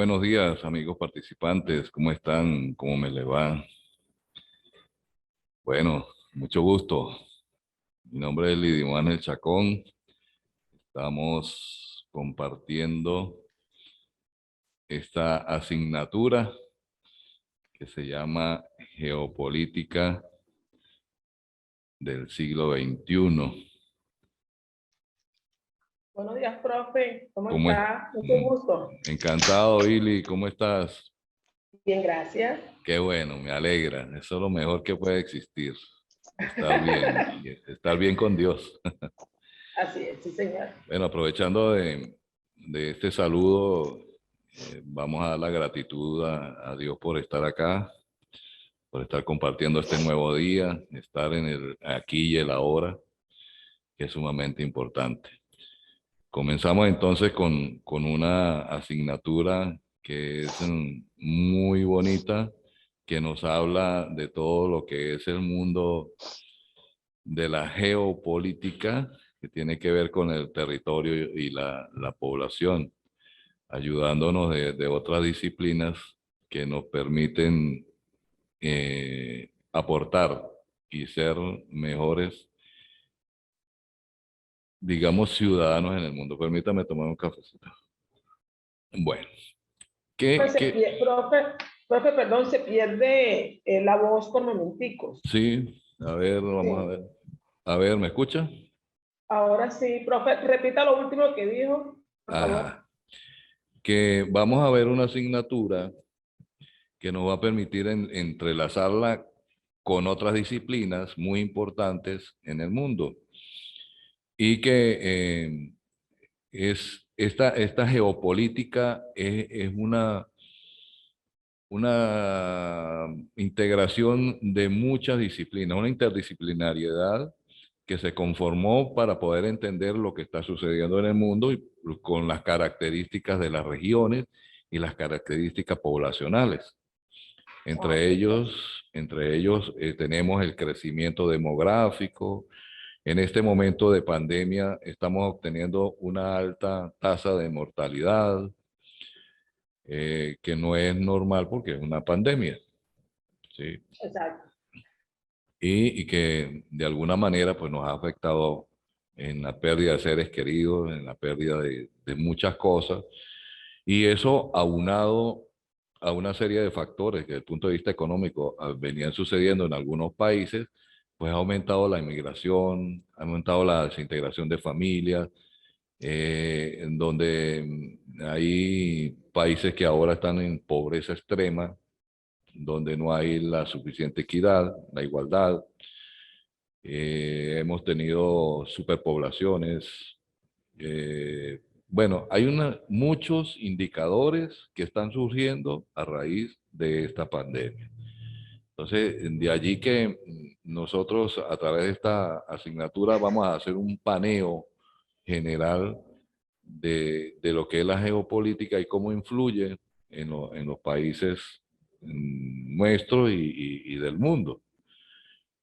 buenos días, amigos participantes. ¿Cómo están? ¿Cómo me le va? Bueno, mucho gusto. Mi nombre es Lidio Manuel Chacón. Estamos compartiendo esta asignatura que se llama Geopolítica del siglo XXI. Buenos días, profe. ¿Cómo ¿Cómo es? está? Mucho gusto. Encantado, Ili. ¿Cómo estás? Bien, gracias. Qué bueno, me alegra. Eso es lo mejor que puede existir. Estar bien, y estar bien con Dios. Así es, sí, señor. Bueno, aprovechando de este saludo, vamos a dar la gratitud a Dios por estar acá, por estar compartiendo este nuevo día, estar en el aquí y el ahora, que es sumamente importante. Comenzamos entonces con una asignatura que es muy bonita, que nos habla de todo lo que es el mundo de la geopolítica, que tiene que ver con el territorio y la población, ayudándonos de otras disciplinas que nos permiten aportar y ser mejores, digamos, ciudadanos en el mundo. Permítame tomar un cafecito. Bueno, Pues profe, perdón, se pierde la voz por momenticos. sí, a ver, vamos a Sí. ver. A ver, ¿me escucha? Ahora sí, profe, repita lo último que dijo, por favor. Ajá. Que vamos a ver una asignatura que nos va a permitir entrelazarla con otras disciplinas muy importantes en el mundo y que esta geopolítica es una integración de muchas disciplinas, una interdisciplinariedad que se conformó para poder entender lo que está sucediendo en el mundo y con las características de las regiones y las características poblacionales. Ah, perfecto. Entre ellos tenemos el crecimiento demográfico. En este momento de pandemia estamos obteniendo una alta tasa de mortalidad, que no es normal porque es una pandemia, ¿sí? Exacto. Y que de alguna manera pues, nos ha afectado en la pérdida de seres queridos, en la pérdida de muchas cosas. Y eso aunado a una serie de factores que desde el punto de vista económico venían sucediendo en algunos países, pues ha aumentado la inmigración, ha aumentado la desintegración de familias, en donde hay países que ahora están en pobreza extrema, donde no hay la suficiente equidad, la igualdad. Hemos tenido superpoblaciones. Bueno, hay muchos indicadores que están surgiendo a raíz de esta pandemia. Entonces, de allí que nosotros a través de esta asignatura vamos a hacer un paneo general de lo que es la geopolítica y cómo influye en los países nuestros y del mundo.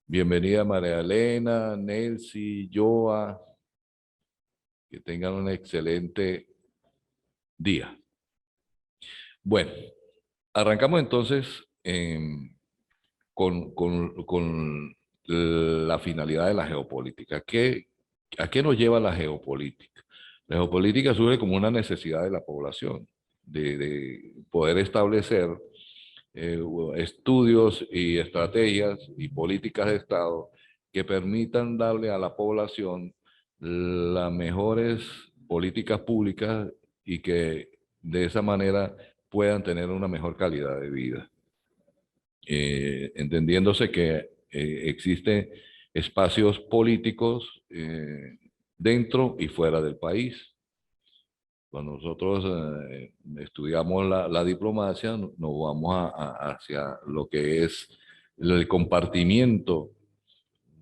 Bienvenida María Elena, Nelcy, Joa, que tengan un excelente día. Bueno, arrancamos entonces con la finalidad de la geopolítica. ¿A qué nos lleva la geopolítica? La geopolítica surge como una necesidad de la población, de poder establecer estudios y estrategias y políticas de Estado que permitan darle a la población las mejores políticas públicas y que de esa manera puedan tener una mejor calidad de vida. Entendiéndose que existen espacios políticos dentro y fuera del país. Cuando nosotros estudiamos la diplomacia, nos vamos hacia lo que es el compartimiento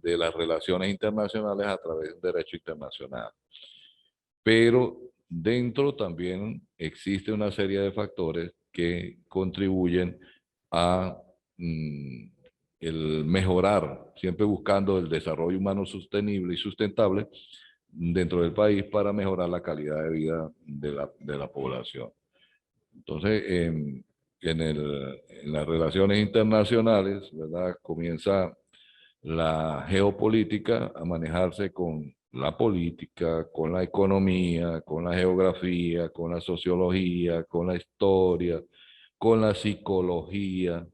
de las relaciones internacionales a través del derecho internacional. Pero dentro también existe una serie de factores que contribuyen a el mejorar, siempre buscando el desarrollo humano sostenible y sustentable dentro del país para mejorar la calidad de vida de la población. Entonces, en las relaciones internacionales, ¿verdad? Comienza la geopolítica a manejarse con la política, con la economía, con la geografía, con la sociología, con la historia, con la psicología.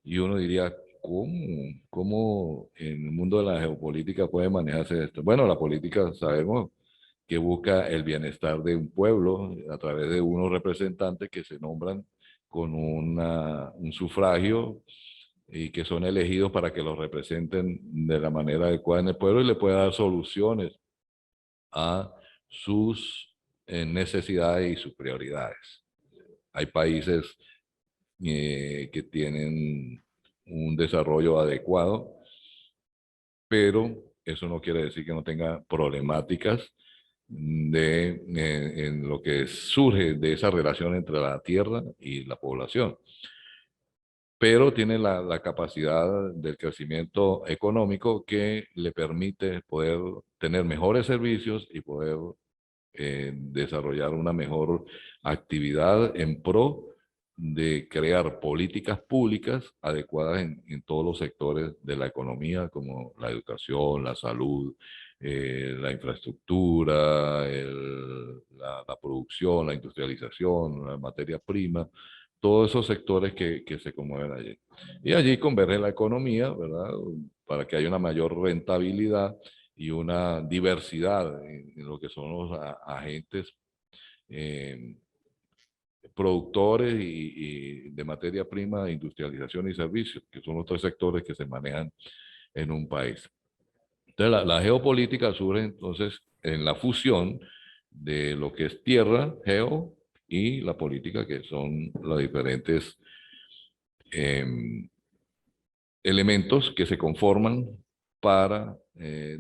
Y uno diría, ¿cómo en el mundo de la geopolítica puede manejarse esto? Bueno, la política sabemos que busca el bienestar de un pueblo a través de unos representantes que se nombran con un sufragio y que son elegidos para que los representen de la manera adecuada en el pueblo y le pueda dar soluciones a sus necesidades y sus prioridades. Hay países que tienen un desarrollo adecuado, pero eso no quiere decir que no tenga problemáticas en lo que surge de esa relación entre la tierra y la población. Pero tiene la capacidad del crecimiento económico que le permite poder tener mejores servicios y poder desarrollar una mejor actividad en pro de crear políticas públicas adecuadas en todos los sectores de la economía, como la educación, la salud, la infraestructura, la producción, la industrialización, la materia prima, todos esos sectores que se conmueven allí. Y allí converge la economía, ¿verdad? Para que haya una mayor rentabilidad y una diversidad en lo que son los agentes eh, productores y de materia prima, industrialización y servicios, que son los tres sectores que se manejan en un país. Entonces, la geopolítica surge entonces en la fusión de lo que es tierra, geo, y la política, que son los diferentes elementos que se conforman para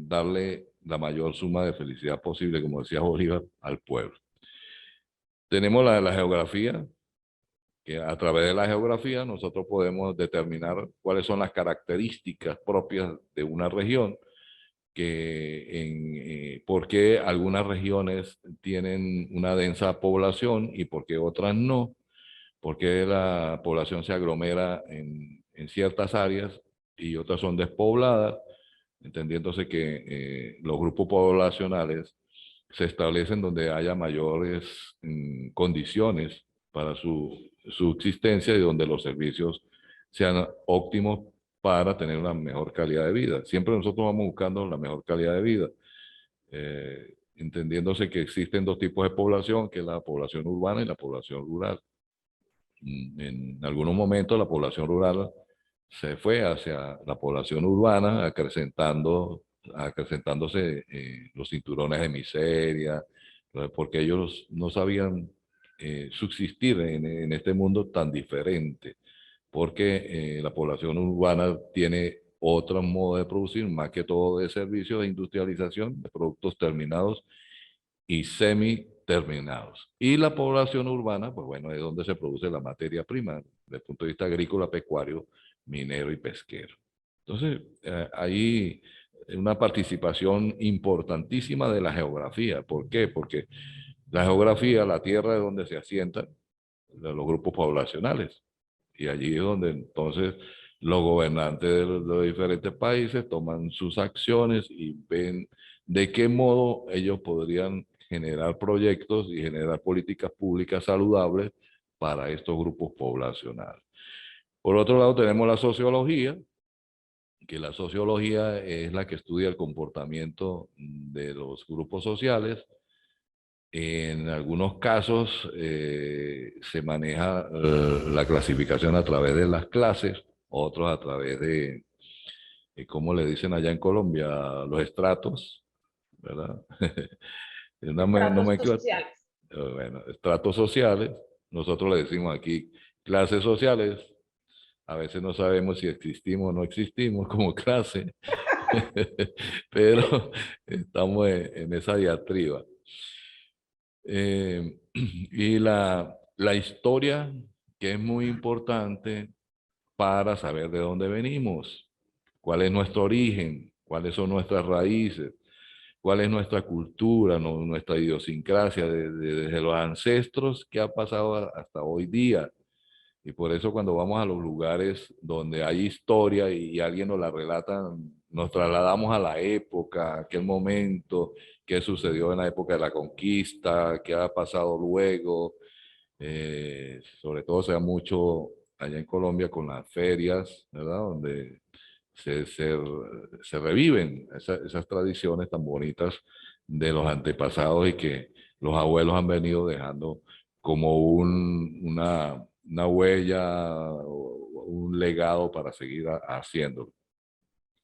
darle la mayor suma de felicidad posible, como decía Bolívar, al pueblo. Tenemos la geografía, que a través de la geografía nosotros podemos determinar cuáles son las características propias de una región, por qué algunas regiones tienen una densa población y por qué otras no, por qué la población se aglomera en ciertas áreas y otras son despobladas, entendiéndose que los grupos poblacionales se establecen donde haya mayores condiciones para su existencia y donde los servicios sean óptimos para tener una mejor calidad de vida. Siempre nosotros vamos buscando la mejor calidad de vida, entendiéndose que existen dos tipos de población, que es la población urbana y la población rural. En algunos momentos la población rural se fue hacia la población urbana, acrecentándose los cinturones de miseria, porque ellos no sabían subsistir en este mundo tan diferente, porque la población urbana tiene otro modo de producir, más que todo de servicios de industrialización, de productos terminados y semi-terminados. Y la población urbana, pues bueno, es donde se produce la materia prima, desde el punto de vista agrícola, pecuario, minero y pesquero. Entonces, hay una participación importantísima de la geografía. ¿Por qué? Porque la geografía, la tierra es donde se asientan los grupos poblacionales. Y allí es donde entonces los gobernantes de los diferentes países toman sus acciones y ven de qué modo ellos podrían generar proyectos y generar políticas públicas saludables para estos grupos poblacionales. Por otro lado, tenemos la sociología, que la sociología es la que estudia el comportamiento de los grupos sociales. En algunos casos se maneja la clasificación a través de las clases, otros a través de, ¿cómo le dicen allá en Colombia? Los estratos, ¿verdad? No Tratos me sociales. bueno, estratos sociales, nosotros le decimos aquí clases sociales, a veces no sabemos si existimos o no existimos como clase, pero estamos en esa diatriba. Y la historia, que es muy importante para saber de dónde venimos, cuál es nuestro origen, cuáles son nuestras raíces, cuál es nuestra cultura, nuestra idiosincrasia desde los ancestros, qué ha pasado hasta hoy día. Y por eso cuando vamos a los lugares donde hay historia y alguien nos la relata, nos trasladamos a la época, aquel momento, qué sucedió en la época de la conquista, qué ha pasado luego. Sobre todo se da mucho allá en Colombia con las ferias, ¿verdad? Donde se, se, se reviven esas tradiciones tan bonitas de los antepasados y que los abuelos han venido dejando como una huella o un legado para seguir haciéndolo.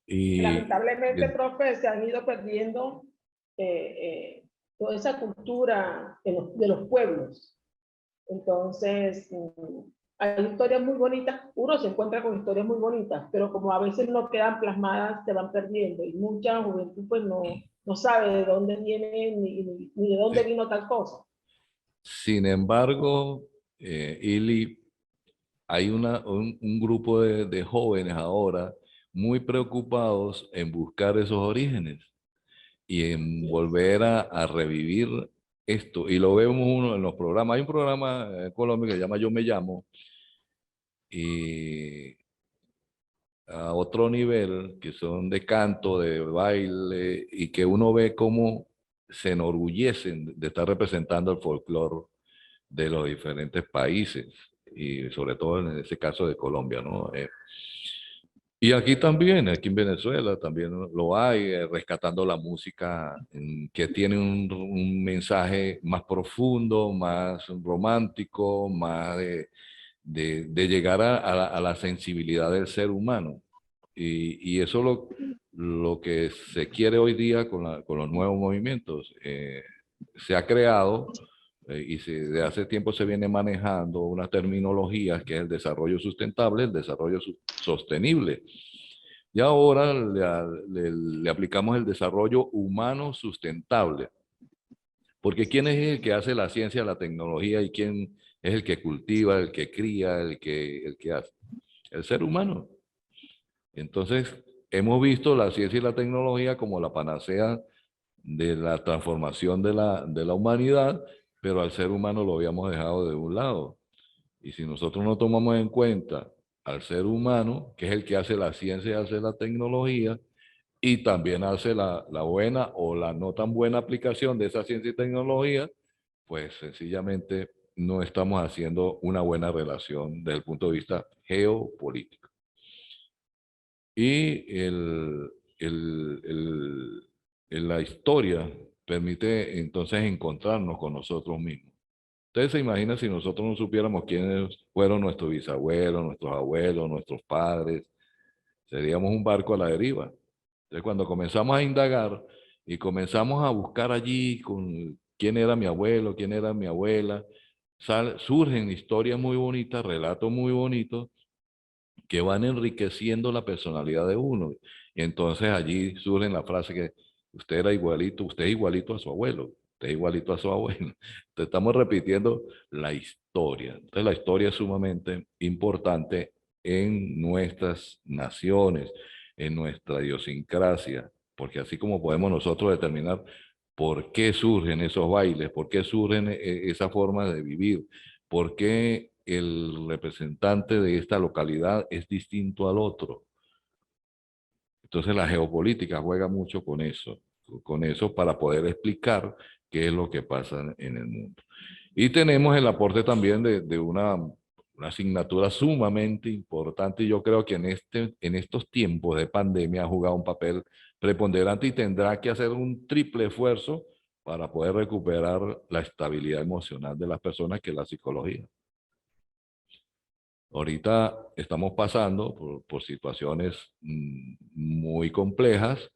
Lamentablemente, Y profe, se han ido perdiendo toda esa cultura de los pueblos. Entonces, hay historias muy bonitas, uno se encuentra con historias muy bonitas, pero como a veces no quedan plasmadas, se van perdiendo y mucha juventud pues no sabe de dónde viene ni de dónde sí. vino tal cosa. Sin embargo, Ili, hay un grupo de jóvenes ahora muy preocupados en buscar esos orígenes y en volver a revivir esto. Y lo vemos uno en los programas. Hay un programa en Colombia que se llama Yo Me Llamo, y a otro nivel, que son de canto, de baile, y que uno ve cómo se enorgullecen de estar representando el folclore de los diferentes países, y sobre todo en ese caso de Colombia, ¿no? Y aquí también, aquí en Venezuela también lo hay, rescatando la música que tiene un mensaje más profundo, más romántico, más de llegar a la sensibilidad del ser humano. Y eso lo que se quiere hoy día con los nuevos movimientos. Se ha creado de hace tiempo se viene manejando una terminología que es el desarrollo sustentable, el desarrollo sostenible. Y ahora le aplicamos el desarrollo humano sustentable. Porque ¿quién es el que hace la ciencia, la tecnología y quién es el que cultiva, el que cría, el que hace? El ser humano. Entonces, hemos visto la ciencia y la tecnología como la panacea de la transformación de la humanidad, pero al ser humano lo habíamos dejado de un lado. Y si nosotros no tomamos en cuenta al ser humano, que es el que hace la ciencia y hace la tecnología, y también hace la buena o la no tan buena aplicación de esa ciencia y tecnología, pues sencillamente no estamos haciendo una buena relación desde el punto de vista geopolítico. Y la historia permite entonces encontrarnos con nosotros mismos. Ustedes se imaginan si nosotros no supiéramos quiénes fueron nuestros bisabuelos, nuestros abuelos, nuestros padres, seríamos un barco a la deriva. Entonces cuando comenzamos a indagar y comenzamos a buscar allí con quién era mi abuelo, quién era mi abuela, surgen historias muy bonitas, relatos muy bonitos, que van enriqueciendo la personalidad de uno. Y entonces allí surge la frase que usted era igualito, usted es igualito a su abuelo, usted es igualito a su abuelo. Entonces estamos repitiendo la historia. Entonces la historia es sumamente importante en nuestras naciones, en nuestra idiosincrasia, porque así como podemos nosotros determinar por qué surgen esos bailes, por qué surgen esa forma de vivir, por qué el representante de esta localidad es distinto al otro. Entonces la geopolítica juega mucho con eso para poder explicar qué es lo que pasa en el mundo. Y tenemos el aporte también de una asignatura sumamente importante, y yo creo que en estos tiempos de pandemia ha jugado un papel preponderante y tendrá que hacer un triple esfuerzo para poder recuperar la estabilidad emocional de las personas, que es la psicología. Ahorita estamos pasando por situaciones muy complejas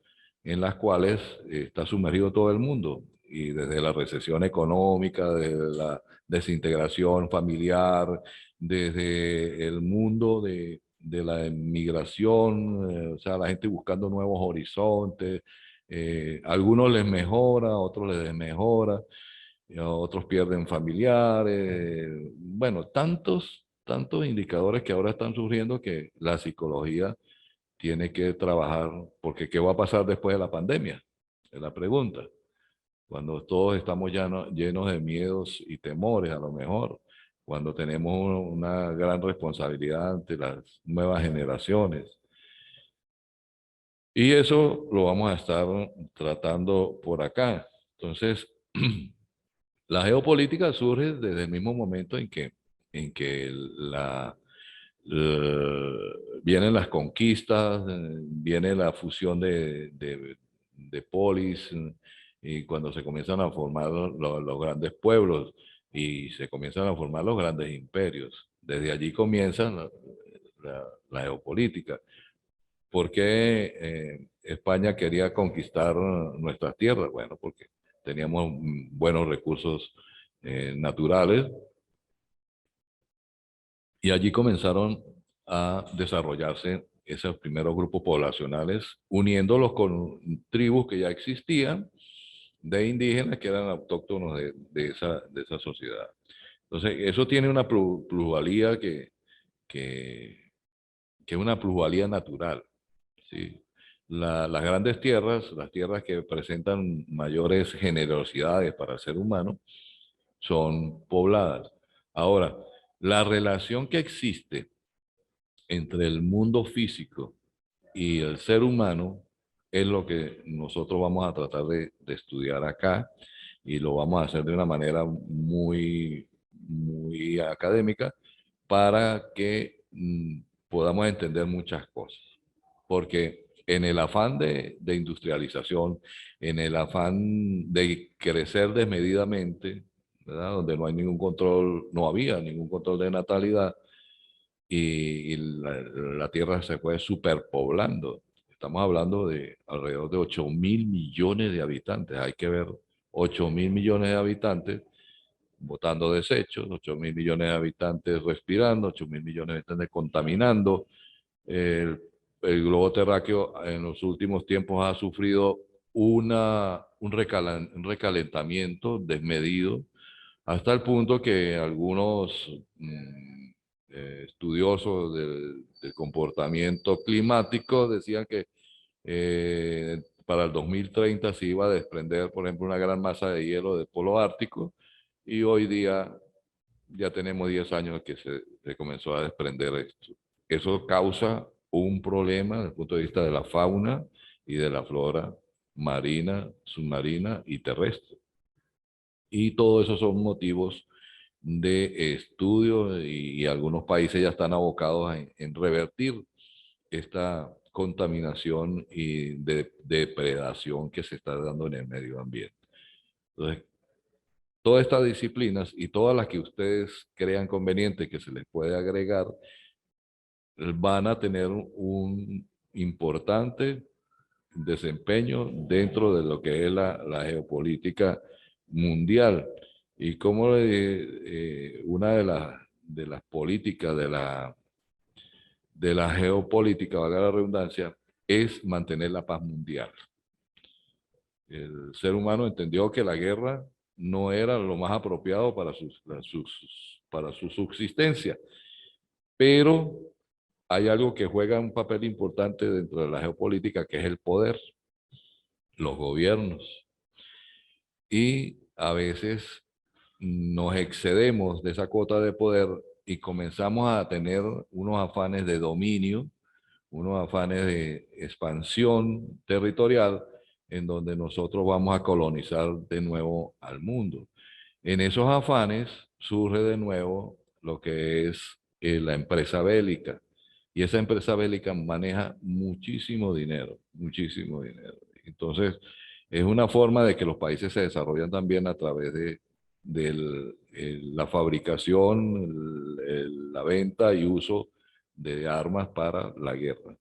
en las cuales está sumergido todo el mundo, y desde la recesión económica, desde la desintegración familiar, desde el mundo de la migración, o sea, la gente buscando nuevos horizontes, algunos les mejora, otros les desmejora, otros pierden familiares, bueno, tantos indicadores que ahora están surgiendo que la psicología tiene que trabajar, porque ¿qué va a pasar después de la pandemia? Es la pregunta. Cuando todos estamos llenos de miedos y temores, a lo mejor, cuando tenemos una gran responsabilidad ante las nuevas generaciones. Y eso lo vamos a estar tratando por acá. Entonces, la geopolítica surge desde el mismo momento en que vienen las conquistas, viene la fusión de polis, y cuando se comienzan a formar los grandes pueblos y se comienzan a formar los grandes imperios. Desde allí comienza la geopolítica. ¿Por qué España quería conquistar nuestras tierras? Bueno, porque teníamos buenos recursos naturales y allí comenzaron a desarrollarse esos primeros grupos poblacionales, uniéndolos con tribus que ya existían de indígenas que eran autóctonos de esa sociedad. Entonces, eso tiene una plusvalía que es una plusvalía natural, ¿sí? Las grandes tierras, las tierras que presentan mayores generosidades para el ser humano, son pobladas. Ahora, la relación que existe entre el mundo físico y el ser humano es lo que nosotros vamos a tratar de estudiar acá, y lo vamos a hacer de una manera muy, muy académica para que podamos entender muchas cosas. Porque en el afán de industrialización, en el afán de crecer desmedidamente, ¿verdad? Donde no hay ningún control, no había ningún control de natalidad, y la tierra se fue superpoblando. Estamos hablando de alrededor de 8.000 millones de habitantes. Hay que ver 8.000 millones de habitantes botando desechos, 8.000 millones de habitantes respirando, 8.000 millones de habitantes contaminando. El, el globo terráqueo en los últimos tiempos ha sufrido un recalentamiento desmedido, hasta el punto que algunos estudiosos del comportamiento climático decían que para el 2030 se iba a desprender, por ejemplo, una gran masa de hielo del polo ártico, y hoy día ya tenemos 10 años que se comenzó a desprender esto. Eso causa un problema desde el punto de vista de la fauna y de la flora marina, submarina y terrestre. Y todo eso son motivos de estudio, y algunos países ya están abocados en revertir esta contaminación y depredación que se está dando en el medio ambiente. Entonces, todas estas disciplinas y todas las que ustedes crean conveniente que se les puede agregar, van a tener un importante desempeño dentro de lo que es la geopolítica mundial. Y como una de las políticas de la geopolítica, valga la redundancia, es mantener la paz mundial. El ser humano entendió que la guerra no era lo más apropiado para su subsistencia, pero hay algo que juega un papel importante dentro de la geopolítica, que es el poder, los gobiernos. Y a veces nos excedemos de esa cuota de poder y comenzamos a tener unos afanes de dominio, unos afanes de expansión territorial, en donde nosotros vamos a colonizar de nuevo al mundo. En esos afanes surge de nuevo lo que es la empresa bélica. Y esa empresa bélica maneja muchísimo dinero, muchísimo dinero. Entonces, es una forma de que los países se desarrollan también a través de la fabricación, la venta y uso de armas para la guerra.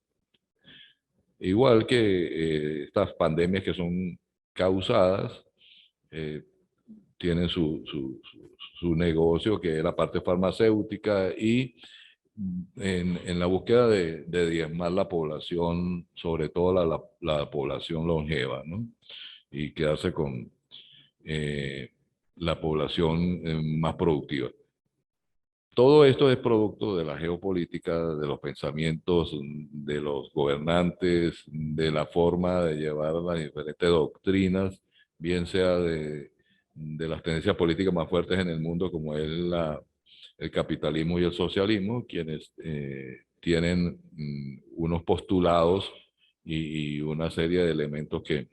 Igual que estas pandemias que son causadas, eh, tienen su negocio, que es la parte farmacéutica, y en la búsqueda de diezmar la población, sobre todo la población longeva, ¿no? Y quedarse con la población más productiva. todo esto es producto de la geopolítica, de los pensamientos de los gobernantes, de la forma de llevar las diferentes doctrinas, bien sea de las tendencias políticas más fuertes en el mundo, como es el capitalismo y el socialismo, quienes tienen unos postulados y una serie de elementos que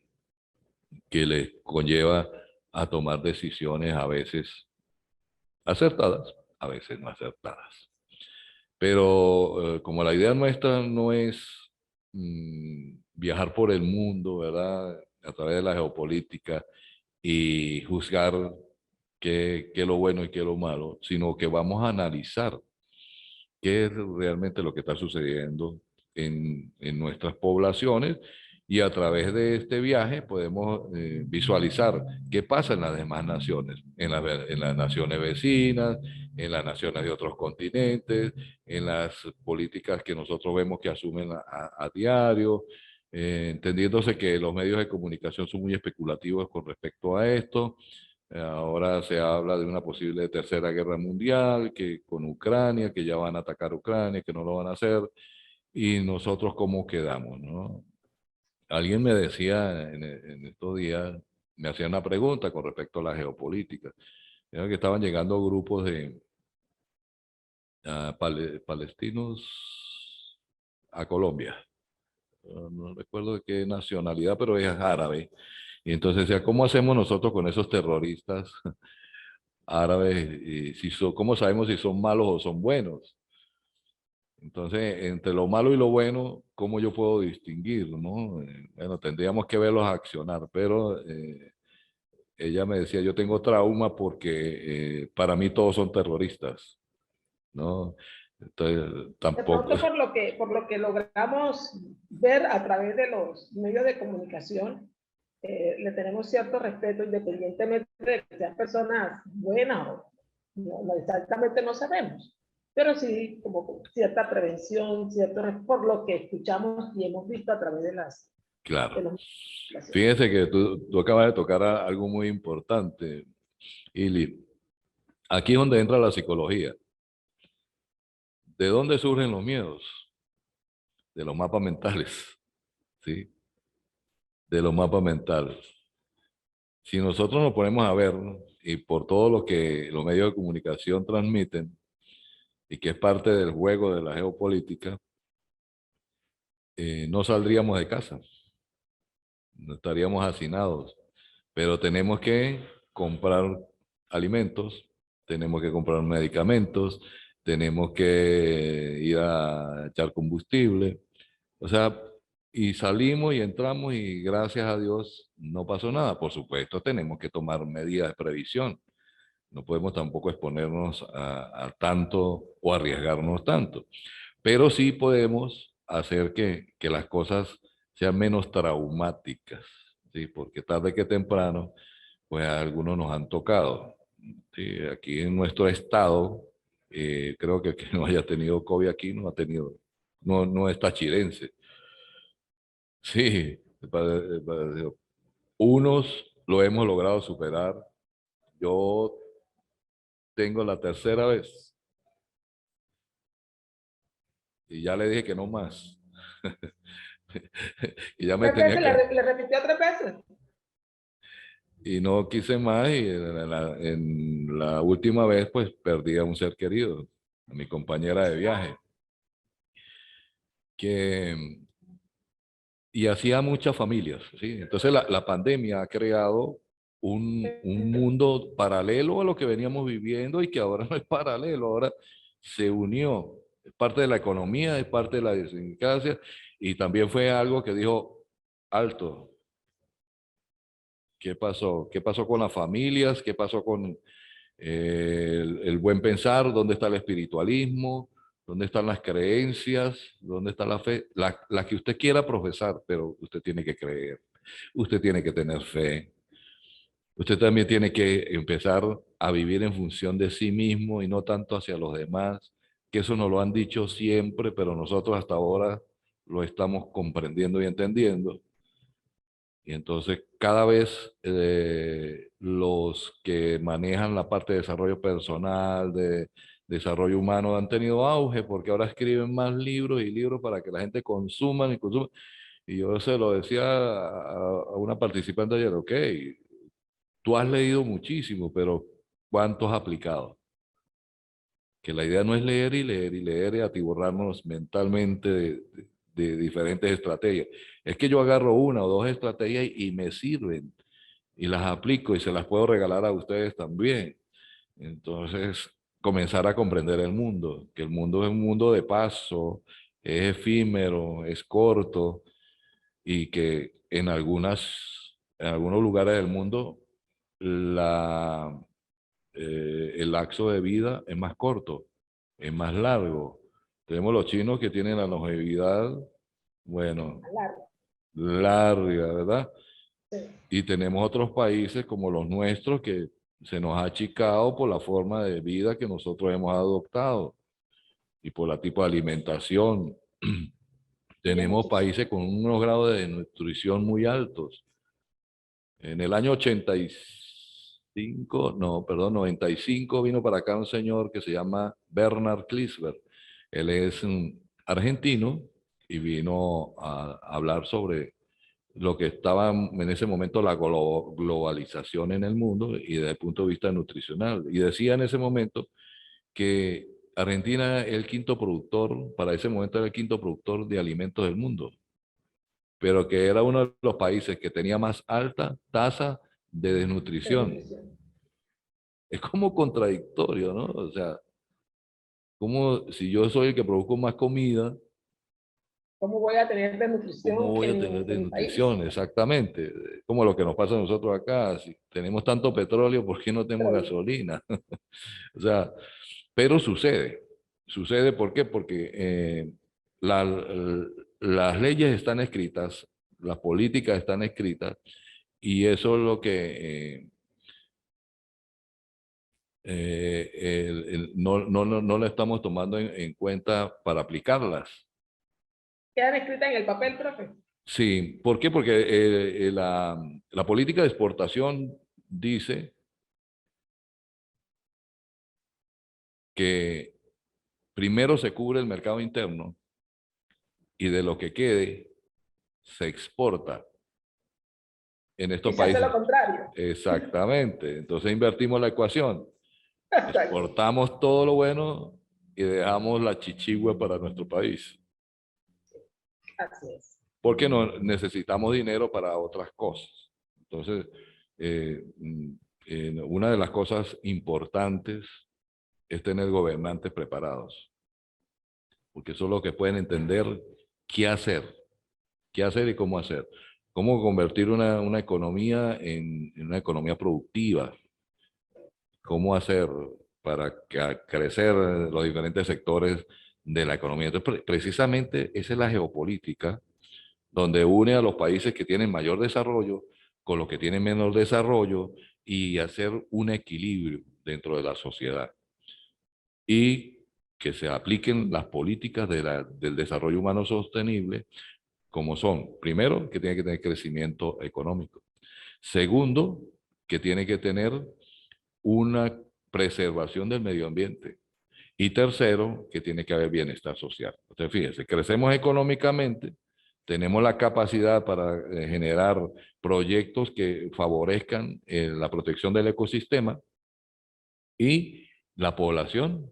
les conlleva a tomar decisiones a veces acertadas, a veces no acertadas. Pero como la idea nuestra no es viajar por el mundo, ¿verdad? A través de la geopolítica y juzgar qué es lo bueno y qué es lo malo, sino que vamos a analizar qué es realmente lo que está sucediendo en nuestras poblaciones y a través de este viaje podemos visualizar qué pasa en las demás naciones, en las naciones vecinas, en las naciones de otros continentes, en las políticas que nosotros vemos que asumen a diario, entendiéndose que los medios de comunicación son muy especulativos con respecto a esto. Ahora se habla de una posible tercera guerra mundial, que con Ucrania, que ya van a atacar Ucrania, que no lo van a hacer, y nosotros cómo quedamos, ¿no? Alguien me decía en estos días, me hacía una pregunta con respecto a la geopolítica. Era que estaban llegando grupos de palestinos a Colombia. No recuerdo de qué nacionalidad, pero es árabe. Y entonces decía, ¿cómo hacemos nosotros con esos terroristas árabes? Y si ¿cómo sabemos si son malos o son buenos? Entonces, entre lo malo y lo bueno, ¿cómo yo puedo distinguir, no? Bueno, tendríamos que verlos accionar, pero ella me decía, yo tengo trauma porque para mí todos son terroristas, ¿no? Entonces, De tampoco, pronto, por lo que logramos ver a través de los medios de comunicación, le tenemos cierto respeto independientemente de que sean personas buenas o no, exactamente no sabemos, pero sí como cierta prevención, cierto por lo que escuchamos y hemos visto a través de de claro. los Fíjese que tú acabas de tocar algo muy importante, Ili. Aquí es donde entra la psicología. ¿De dónde surgen los miedos? De los mapas mentales, ¿sí? De los mapas mentales. Si nosotros nos ponemos a ver, ¿no? Y por todo lo que los medios de comunicación transmiten, y que es parte del juego de la geopolítica, no saldríamos de casa, no estaríamos hacinados, pero tenemos que comprar alimentos, tenemos que comprar medicamentos, tenemos que ir a echar combustible, o sea, y salimos y entramos y gracias a Dios no pasó nada. Por supuesto, tenemos que tomar medidas de previsión. No podemos tampoco exponernos a tanto o arriesgarnos tanto, pero sí podemos hacer que las cosas sean menos traumáticas, ¿sí? Porque tarde que temprano, pues a algunos nos han tocado. ¿Sí? Aquí en nuestro estado, creo que el que no haya tenido COVID aquí no ha tenido, no es tachirense. Sí, unos lo hemos logrado superar. Yo tengo la tercera vez y ya le dije que no más. Y ya me tres tenía veces, que... le repitió tres veces. Y no quise más y en la última vez pues perdí a un ser querido, a mi compañera de viaje, que, y hacía muchas familias, ¿sí? Entonces la pandemia ha creado un mundo paralelo a lo que veníamos viviendo y que ahora no es paralelo, ahora se unió. Es parte de la economía, es parte de la idiosincrasia y también fue algo que dijo, alto, ¿qué pasó? ¿Qué pasó con las familias? ¿Qué pasó con el buen pensar? ¿Dónde está el espiritualismo? ¿Dónde están las creencias? ¿Dónde está la fe? La que usted quiera profesar, pero usted tiene que creer. Usted tiene que tener fe. Usted también tiene que empezar a vivir en función de sí mismo y no tanto hacia los demás, que eso nos lo han dicho siempre, pero nosotros hasta ahora lo estamos comprendiendo y entendiendo. Y entonces cada vez los que manejan la parte de desarrollo personal, de desarrollo humano han tenido auge porque ahora escriben más libros y libros para que la gente consuma y consuma. Y yo se lo decía a una participante ayer, ok, tú has leído muchísimo, pero ¿cuánto has aplicado? Que la idea no es leer y leer y leer y atiborrarnos mentalmente de diferentes estrategias. Es que yo agarro una o dos estrategias y me sirven y las aplico y se las puedo regalar a ustedes también. Entonces, comenzar a comprender el mundo, que el mundo es un mundo de paso, es efímero, es corto y que en algunos lugares del mundo la, el lapso de vida es más corto, es más largo. Tenemos los chinos que tienen la longevidad, bueno, Largo. larga, ¿verdad? Sí. Y tenemos otros países como los nuestros que se nos ha achicado por la forma de vida que nosotros hemos adoptado y por el tipo de alimentación. Oye, Tenemos muchísimo. países con unos grados de nutrición muy altos. En el año 85, no, perdón, 95 vino para acá un señor que se llama Bernard Klisberg. Él es un argentino y vino a hablar sobre lo que estaba en ese momento la globalización en el mundo y desde el punto de vista nutricional. Y decía en ese momento que Argentina es el quinto productor, para ese momento era el quinto productor de alimentos del mundo, pero que era uno de los países que tenía más alta tasa de De desnutrición. nutrición. Es como contradictorio, ¿no? O sea, como si yo soy el que produzco más comida, ¿Cómo voy a tener ¿cómo desnutrición voy a tener en mi país? desnutrición? Exactamente. Como lo que nos pasa a nosotros acá. Si tenemos tanto petróleo, ¿por qué no tenemos Pero, gasolina? O sea, pero sucede. Sucede, ¿por qué? Porque las leyes están escritas, las políticas están escritas, y eso es lo que no la estamos tomando en cuenta para aplicarlas. quedan escritas en el papel, profe. Sí, ¿por qué? Porque la política de exportación dice que primero se cubre el mercado interno y de lo que quede se exporta en Y estos se hace lo países. contrario. Exactamente. Entonces invertimos la ecuación. Exacto. Exportamos todo lo bueno y dejamos la chichigua para nuestro país. Así es. Porque no necesitamos dinero para otras cosas. Entonces, una de las cosas importantes es tener gobernantes preparados, porque son los que pueden entender qué hacer, qué hacer y cómo hacer. Cómo convertir una economía en una economía productiva, cómo hacer para crecer los diferentes sectores de la economía. Entonces, precisamente esa es la geopolítica, donde une a los países que tienen mayor desarrollo con los que tienen menor desarrollo y hacer un equilibrio dentro de la sociedad. Y que se apliquen las políticas del desarrollo humano sostenible, como son, primero, que tiene que tener crecimiento económico. Segundo, que tiene que tener una preservación del medio ambiente. Y tercero, que tiene que haber bienestar social. Entonces, fíjense, crecemos económicamente, tenemos la capacidad para generar proyectos que favorezcan la protección del ecosistema y la población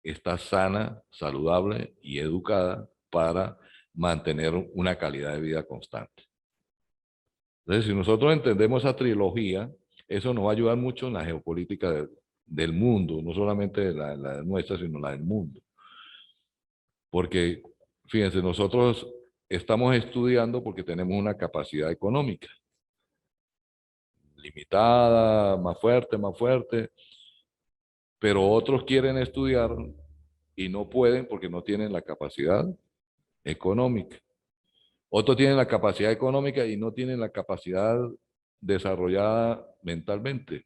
está sana, saludable y educada para mantener una calidad de vida constante. Entonces, si nosotros entendemos esa trilogía, eso nos va a ayudar mucho en la geopolítica del mundo, no solamente la nuestra, sino la del mundo. Porque, fíjense, nosotros estamos estudiando porque tenemos una capacidad económica limitada, más fuerte, pero otros quieren estudiar y no pueden porque no tienen la capacidad económica. Otros tienen la capacidad económica y no tienen la capacidad desarrollada mentalmente.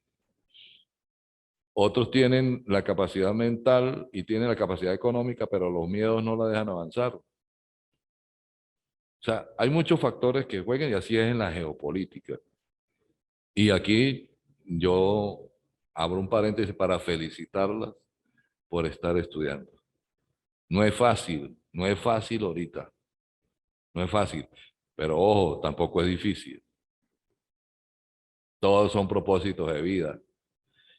Otros tienen la capacidad mental y tienen la capacidad económica, pero los miedos no la dejan avanzar. O sea, hay muchos factores que juegan y así es en la geopolítica. Y aquí yo abro un paréntesis para felicitarlas por estar estudiando. No es fácil, no es fácil ahorita, no es fácil, pero ojo, tampoco es difícil. Todos son propósitos de vida.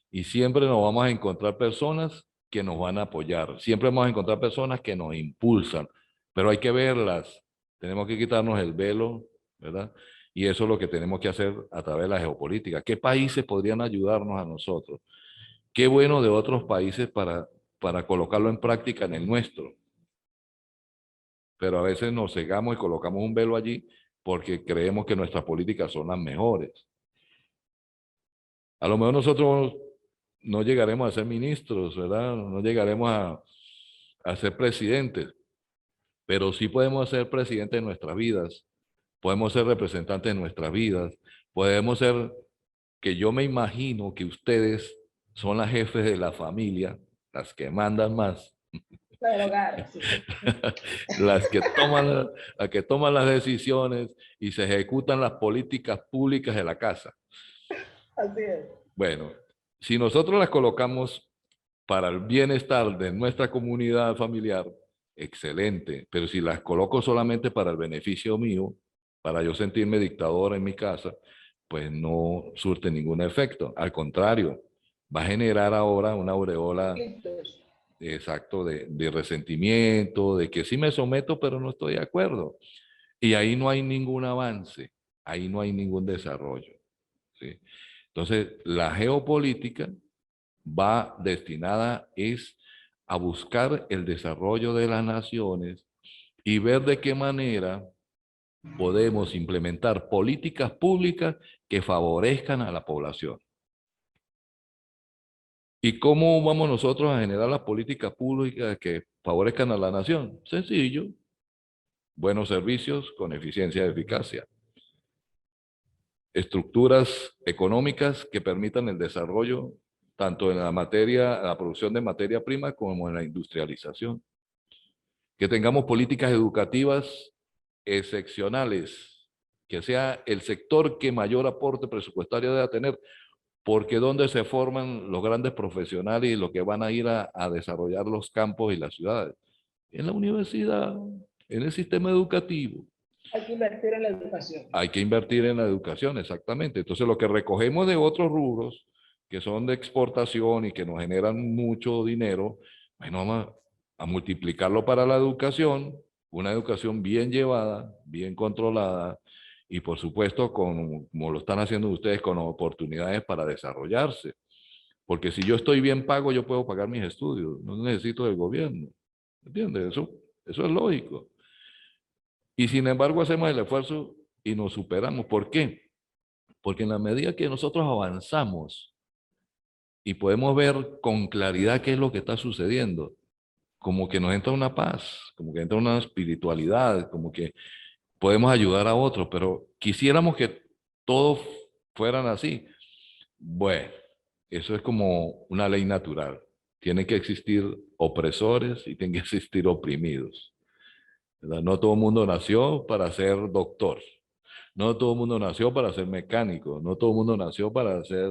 Y siempre nos vamos a encontrar personas que nos van a apoyar. Siempre vamos a encontrar personas que nos impulsan, pero hay que verlas. Tenemos que quitarnos el velo, ¿verdad? Y eso es lo que tenemos que hacer a través de la geopolítica. ¿Qué países podrían ayudarnos a nosotros? Qué bueno de otros países para colocarlo en práctica en el nuestro. Pero a veces nos cegamos y colocamos un velo allí porque creemos que nuestras políticas son las mejores. A lo mejor nosotros no llegaremos a ser ministros, ¿verdad? No llegaremos a ser presidentes, pero sí podemos ser presidentes de nuestras vidas, podemos ser representantes de nuestras vidas, podemos ser, que yo me imagino que ustedes son las jefes de la familia, las que mandan más, Del hogar, sí. las que toman las decisiones y se ejecutan las políticas públicas de la casa. Así es. Bueno, si nosotros las colocamos para el bienestar de nuestra comunidad familiar, excelente. Pero si las coloco solamente para el beneficio mío, para yo sentirme dictador en mi casa, pues no surte ningún efecto. Al contrario, va a generar ahora una aureola, exacto, de resentimiento, de que sí me someto, pero no estoy de acuerdo. Y ahí no hay ningún avance, ahí no hay ningún desarrollo, ¿sí? Entonces, la geopolítica va destinada es a buscar el desarrollo de las naciones y ver de qué manera podemos implementar políticas públicas que favorezcan a la población. ¿Y cómo vamos nosotros a generar las políticas públicas que favorezcan a la nación? Sencillo, buenos servicios con eficiencia y eficacia. Estructuras económicas que permitan el desarrollo tanto en la producción de materia prima como en la industrialización. Que tengamos políticas educativas excepcionales, que sea el sector que mayor aporte presupuestario deba tener, porque donde se forman los grandes profesionales y los que van a ir a desarrollar los campos y las ciudades. En la universidad, en el sistema educativo. Hay que invertir en la educación. Hay que invertir en la educación, exactamente. Entonces, lo que recogemos de otros rubros, que son de exportación y que nos generan mucho dinero, bueno, vamos a multiplicarlo para la educación, una educación bien llevada, bien controlada y, por supuesto, como lo están haciendo ustedes, con oportunidades para desarrollarse. Porque si yo estoy bien pago, yo puedo pagar mis estudios, no necesito del gobierno. ¿Entiendes? Eso es lógico. Y sin embargo hacemos el esfuerzo y nos superamos. ¿Por qué? Porque en la medida que nosotros avanzamos y podemos ver con claridad qué es lo que está sucediendo, como que nos entra una paz, como que entra una espiritualidad, como que podemos ayudar a otros, pero quisiéramos que todos fueran así. Bueno, eso es como una ley natural. Tienen que existir opresores y tienen que existir oprimidos, ¿verdad? No todo el mundo nació para ser doctor. No todo el mundo nació para ser mecánico, no todo el mundo nació para hacer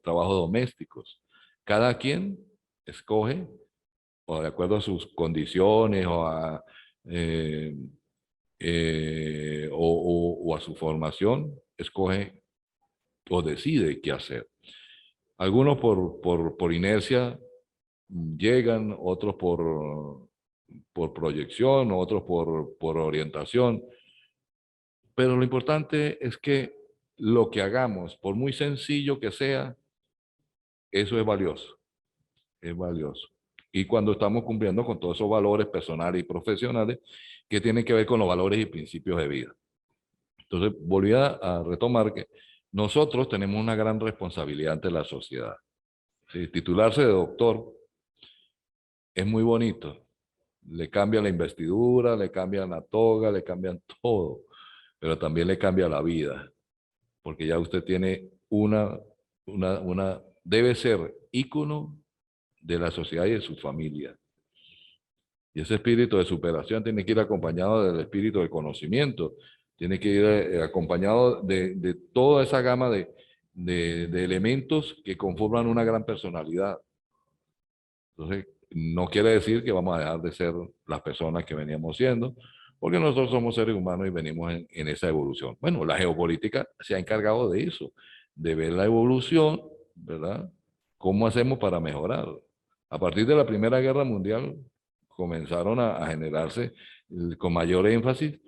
trabajos domésticos. Cada quien escoge, o de acuerdo a sus condiciones eh, o a su formación, escoge o decide qué hacer. Algunos por inercia llegan, otros por proyección, otros por orientación. Pero lo importante es que lo que hagamos, por muy sencillo que sea, eso es valioso, es valioso. Y cuando estamos cumpliendo con todos esos valores personales y profesionales que tienen que ver con los valores y principios de vida. Entonces, volví a retomar que nosotros tenemos una gran responsabilidad ante la sociedad. ¿Sí? Titularse de doctor es muy bonito. Le cambian la investidura, le cambian la toga, le cambian todo, pero también le cambia la vida. Porque ya usted tiene debe ser ícono de la sociedad y de su familia. Y ese espíritu de superación tiene que ir acompañado del espíritu de conocimiento, tiene que ir acompañado de toda esa gama de elementos que conforman una gran personalidad. Entonces, No quiere decir que vamos a dejar de ser las personas que veníamos siendo, porque nosotros somos seres humanos y venimos en esa evolución. Bueno, la geopolítica se ha encargado de eso, de ver la evolución, ¿verdad? ¿Cómo hacemos para mejorar? A partir de la Primera Guerra Mundial comenzaron a generarse con mayor énfasis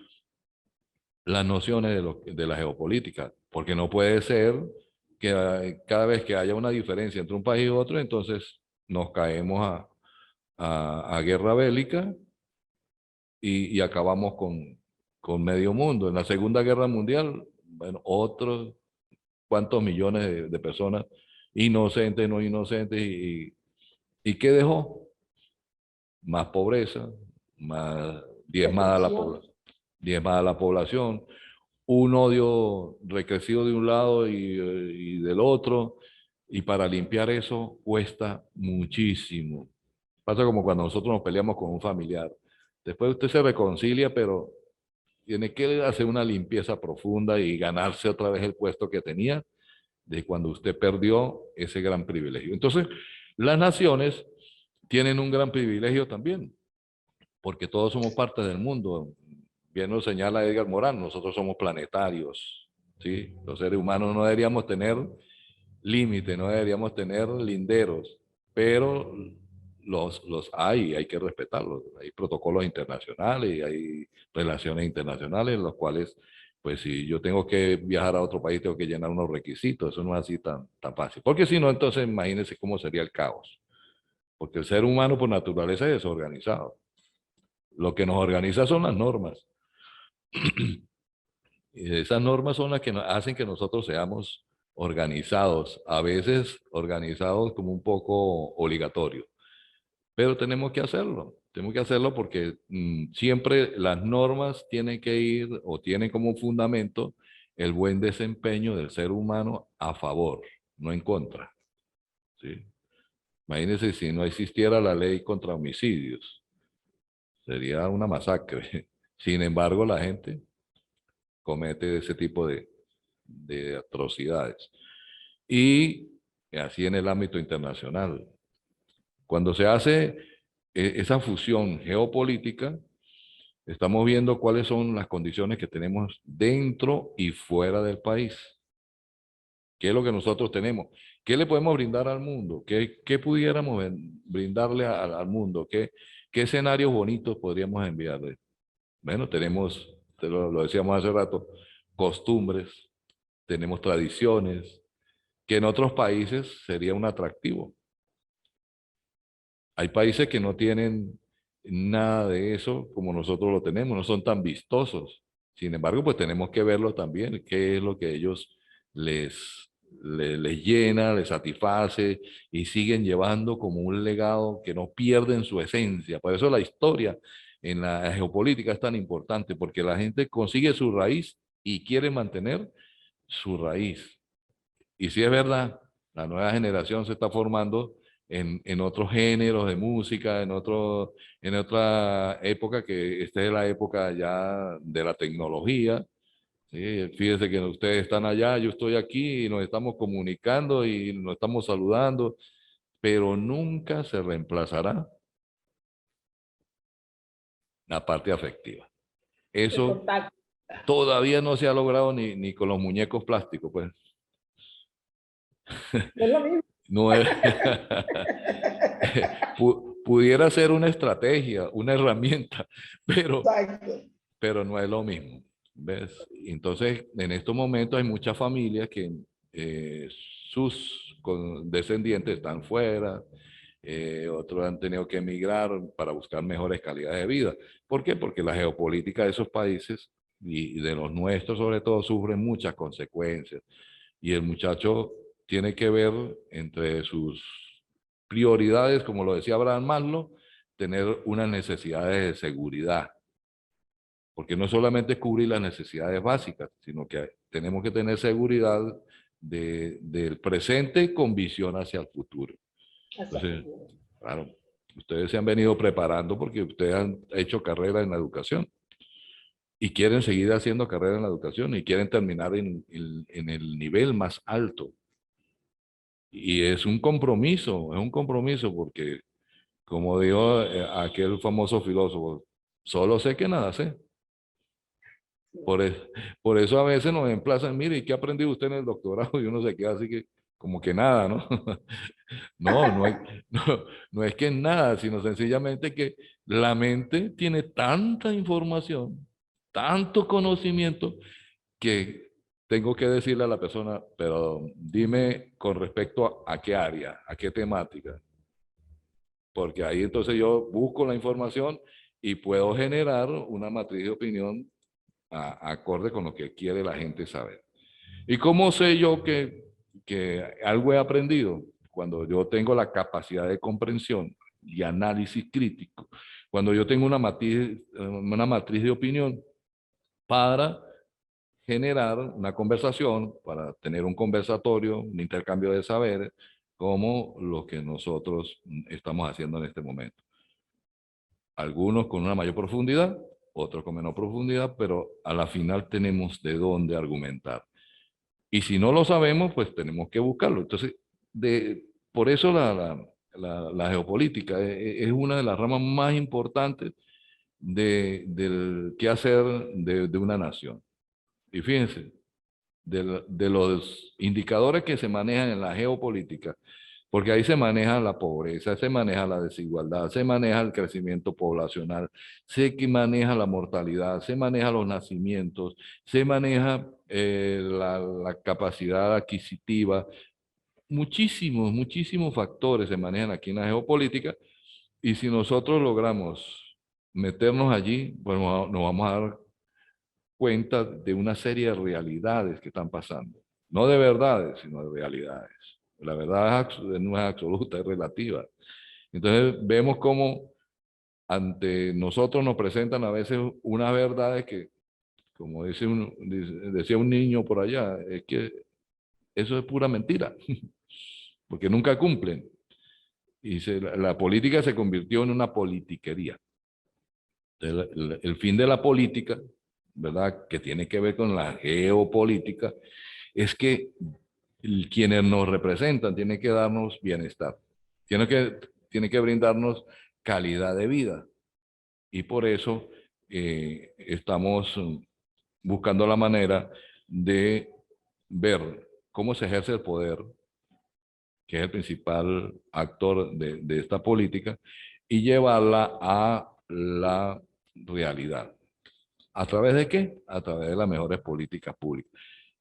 las nociones de la geopolítica, porque no puede ser que cada vez que haya una diferencia entre un país y otro, entonces nos caemos a guerra bélica y acabamos con medio mundo. En la Segunda Guerra Mundial, bueno, otros cuantos millones de personas inocentes, no inocentes, y ¿qué dejó? Más pobreza, más Destrucción. diezmada la población, un odio recrecido de un lado y del otro, y para limpiar eso cuesta muchísimo. Pasa como cuando nosotros nos peleamos con un familiar. Después usted se reconcilia, pero tiene que hacer una limpieza profunda y ganarse otra vez el puesto que tenía de cuando usted perdió ese gran privilegio. Entonces, las naciones tienen un gran privilegio también, porque todos somos parte del mundo. Bien lo señala Edgar Morán, nosotros somos planetarios, ¿sí? Los seres humanos no deberíamos tener límite, no deberíamos tener linderos, pero los hay que respetarlos. Hay protocolos internacionales y hay relaciones internacionales en los cuales, pues si yo tengo que viajar a otro país, tengo que llenar unos requisitos. Eso no es así tan fácil. Porque si no, entonces imagínense cómo sería el caos. Porque el ser humano por naturaleza es desorganizado. Lo que nos organiza son las normas. Y esas normas son las que hacen que nosotros seamos organizados, a veces organizados como un poco obligatorio, pero tenemos que hacerlo porque siempre las normas tienen que ir o tienen como fundamento el buen desempeño del ser humano a favor, no en contra, ¿sí? Imagínense si no existiera la ley contra homicidios, sería una masacre. Sin embargo, la gente comete ese tipo de atrocidades. Y así en el ámbito internacional. Cuando se hace esa fusión geopolítica, estamos viendo cuáles son las condiciones que tenemos dentro y fuera del país. ¿Qué es lo que nosotros tenemos? ¿Qué le podemos brindar al mundo? ¿Qué pudiéramos brindarle al mundo? ¿Qué escenarios bonitos podríamos enviarle? Bueno, tenemos, lo decíamos hace rato, costumbres, tenemos tradiciones, que en otros países sería un atractivo. Hay países que no tienen nada de eso como nosotros lo tenemos, no son tan vistosos. Sin embargo, pues tenemos que verlo también, qué es lo que ellos les llena, les satisface y siguen llevando como un legado que no pierden su esencia. Por eso la historia en la geopolítica es tan importante, porque la gente consigue su raíz y quiere mantener su raíz. Y sí es verdad, la nueva generación se está formando en otros géneros de música, en otra época, que esta es la época ya de la tecnología. ¿Sí? Fíjense que ustedes están allá, yo estoy aquí y nos estamos comunicando y nos estamos saludando, pero nunca se reemplazará la parte afectiva. El Eso contacto. todavía no se ha logrado ni con los muñecos plásticos, pues. No es lo mismo. No es, pudiera ser una estrategia, una herramienta, Exacto. pero no es lo mismo. ¿Ves? Entonces, en estos momentos hay muchas familias que eh, sus descendientes están fuera, otros han tenido que emigrar para buscar mejores calidades de vida. ¿Por qué? Porque la geopolítica de esos países y de los nuestros sobre todo sufren muchas consecuencias. Y el muchacho tiene que ver entre sus prioridades, como lo decía Abraham Maslow, tener unas necesidades de seguridad. Porque no solamente es cubrir las necesidades básicas, sino que tenemos que tener seguridad del presente con visión hacia el futuro. Entonces, Exacto. claro, ustedes se han venido preparando porque ustedes han hecho carrera en la educación y quieren seguir haciendo carrera en la educación y quieren terminar en el nivel más alto. Y es un compromiso porque Como dijo aquel famoso filósofo, solo sé que nada sé. Por, por eso a veces nos emplazan, mire, ¿y qué aprendió usted en el doctorado? Y uno se queda así que, como que nada, ¿no? No, no, no es que nada, sino sencillamente que la mente tiene tanta información, tanto conocimiento, que tengo que decirle a la persona, pero dime con respecto a qué área, a qué temática, porque ahí entonces yo busco la información y puedo generar una matriz de opinión acorde con lo que quiere la gente saber. ¿Y cómo sé yo que algo he aprendido? Cuando yo tengo la capacidad de comprensión y análisis crítico, cuando yo tengo una matriz de opinión para generar una conversación, para tener un conversatorio, un intercambio de saberes, como lo que nosotros estamos haciendo en este momento. Algunos con una mayor profundidad, otros con menor profundidad, pero a la final tenemos de dónde argumentar. Y si no lo sabemos, pues tenemos que buscarlo. Entonces, por eso la geopolítica es una de las ramas más importantes del quehacer de una nación. Y fíjense, de los indicadores que se manejan en la geopolítica, porque ahí se maneja la pobreza, se maneja la desigualdad, se maneja el crecimiento poblacional, se maneja la mortalidad, se maneja los nacimientos, se maneja la capacidad adquisitiva. Muchísimos factores se manejan aquí en la geopolítica, y si nosotros logramos meternos allí, pues nos vamos a dar cuenta de una serie de realidades que están pasando. No de verdades, sino de realidades. La verdad no es absoluta, es relativa. Entonces vemos cómo ante nosotros nos presentan a veces unas verdades que, como decía un niño por allá, es que eso es pura mentira, porque nunca cumplen. Y la política se convirtió en una politiquería. El fin de la política, ¿verdad? Que tiene que ver con la geopolítica, es que quienes nos representan tienen que darnos bienestar, tienen que brindarnos calidad de vida. Y por eso estamos buscando la manera de ver cómo se ejerce el poder, que es el principal actor de esta política, y llevarla a la realidad. ¿A través de qué? A través de las mejores políticas públicas.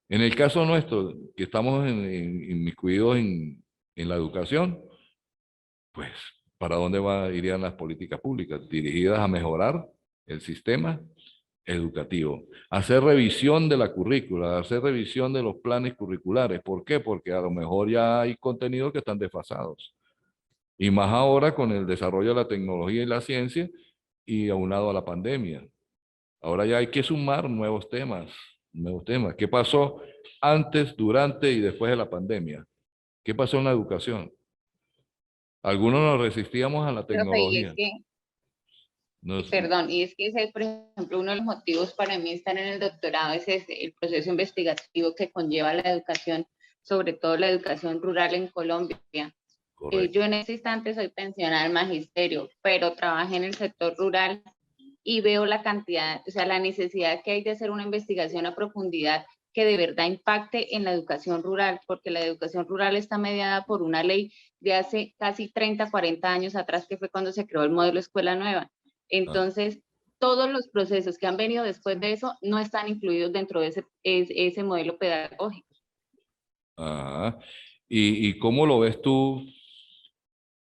En el caso nuestro, que estamos inmiscuidos en la educación, pues, ¿para dónde irían las políticas públicas? Dirigidas a mejorar el sistema educativo, hacer revisión de la currícula, hacer revisión de los planes curriculares. ¿Por qué? Porque a lo mejor ya hay contenidos que están desfasados. Y más ahora con el desarrollo de la tecnología y la ciencia y aunado a la pandemia. Ahora ya hay que sumar nuevos temas, nuevos temas. ¿Qué pasó antes, durante y después de la pandemia? ¿Qué pasó en la educación? Algunos nos resistíamos a la Profe, y es tecnología. que, Nos, perdón, y es que ese, por ejemplo, uno de los motivos para mí estar en el doctorado es el proceso investigativo que conlleva la educación, sobre todo la educación rural en Colombia. Yo correcto. en este instante soy pensionada del magisterio, pero trabajé en el sector rural y veo la cantidad, o sea, la necesidad que hay de hacer una investigación a profundidad que de verdad impacte en la educación rural, porque la educación rural está mediada por una ley de hace casi 30, 40 años atrás, que fue cuando se creó el modelo Escuela Nueva. Ah, Entonces, todos los procesos que han venido después de eso no están incluidos dentro de ese modelo pedagógico. ajá. ¿Y cómo lo ves tú?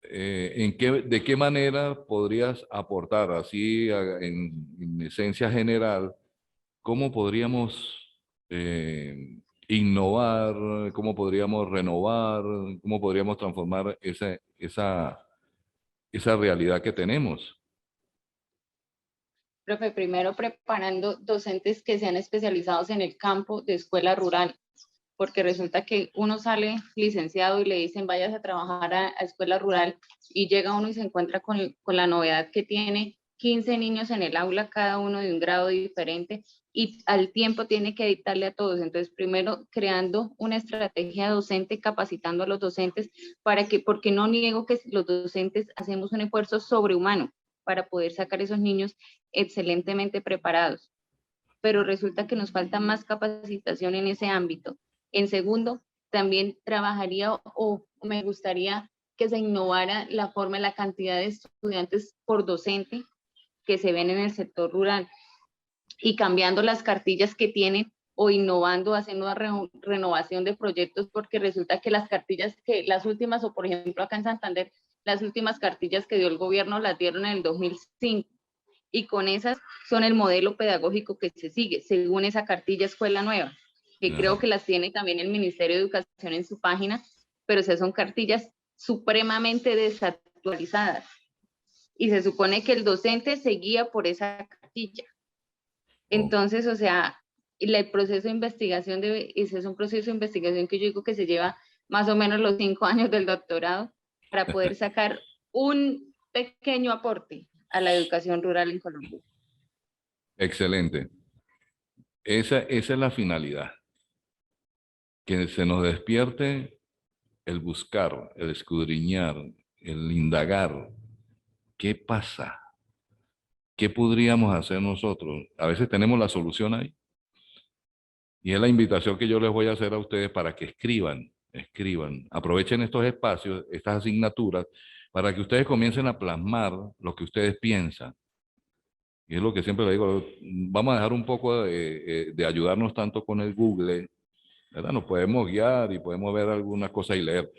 ¿De qué manera podrías aportar, así en esencia general, cómo podríamos innovar, cómo podríamos renovar, cómo podríamos transformar esa realidad que tenemos? Profe, primero preparando docentes que sean especializados en el campo de escuela rural, porque resulta que uno sale licenciado y le dicen vayas a trabajar a escuela rural y llega uno y se encuentra con la novedad que tiene, 15 niños en el aula, cada uno de un grado diferente, y al tiempo tiene que dictarle a todos. Entonces, primero creando una estrategia docente, capacitando a los docentes para que, porque no niego que los docentes hacemos un esfuerzo sobrehumano para poder sacar esos niños excelentemente preparados, pero resulta que nos falta más capacitación en ese ámbito. En segundo, también trabajaría o me gustaría que se innovara la forma, la cantidad de estudiantes por docente que se ven en el sector rural, y cambiando las cartillas que tienen o innovando, haciendo una renovación de proyectos, porque resulta que las cartillas que las últimas, o por ejemplo acá en Santander, las últimas cartillas que dio el gobierno las dieron en el 2005, y con esas son el modelo pedagógico que se sigue, según esa cartilla Escuela Nueva, que creo que las tiene también el Ministerio de Educación en su página, pero esas son cartillas supremamente desactualizadas, y se supone que el docente se guía por esa cartilla. Entonces, o sea, el proceso de investigación, ese es un proceso de investigación que yo digo que se lleva más o menos los 5 años del doctorado para poder sacar un pequeño aporte a la educación rural en Colombia. Excelente. Esa es la finalidad. Que se nos despierte el buscar, el escudriñar, el indagar. ¿Qué pasa? ¿Qué podríamos hacer nosotros? A veces tenemos la solución ahí. Y es la invitación que yo les voy a hacer a ustedes para que escriban. Aprovechen estos espacios, estas asignaturas, para que ustedes comiencen a plasmar lo que ustedes piensan. Y es lo que siempre les digo, vamos a dejar un poco de ayudarnos tanto con el Google, ¿verdad? Nos podemos guiar y podemos ver algunas cosas y leer,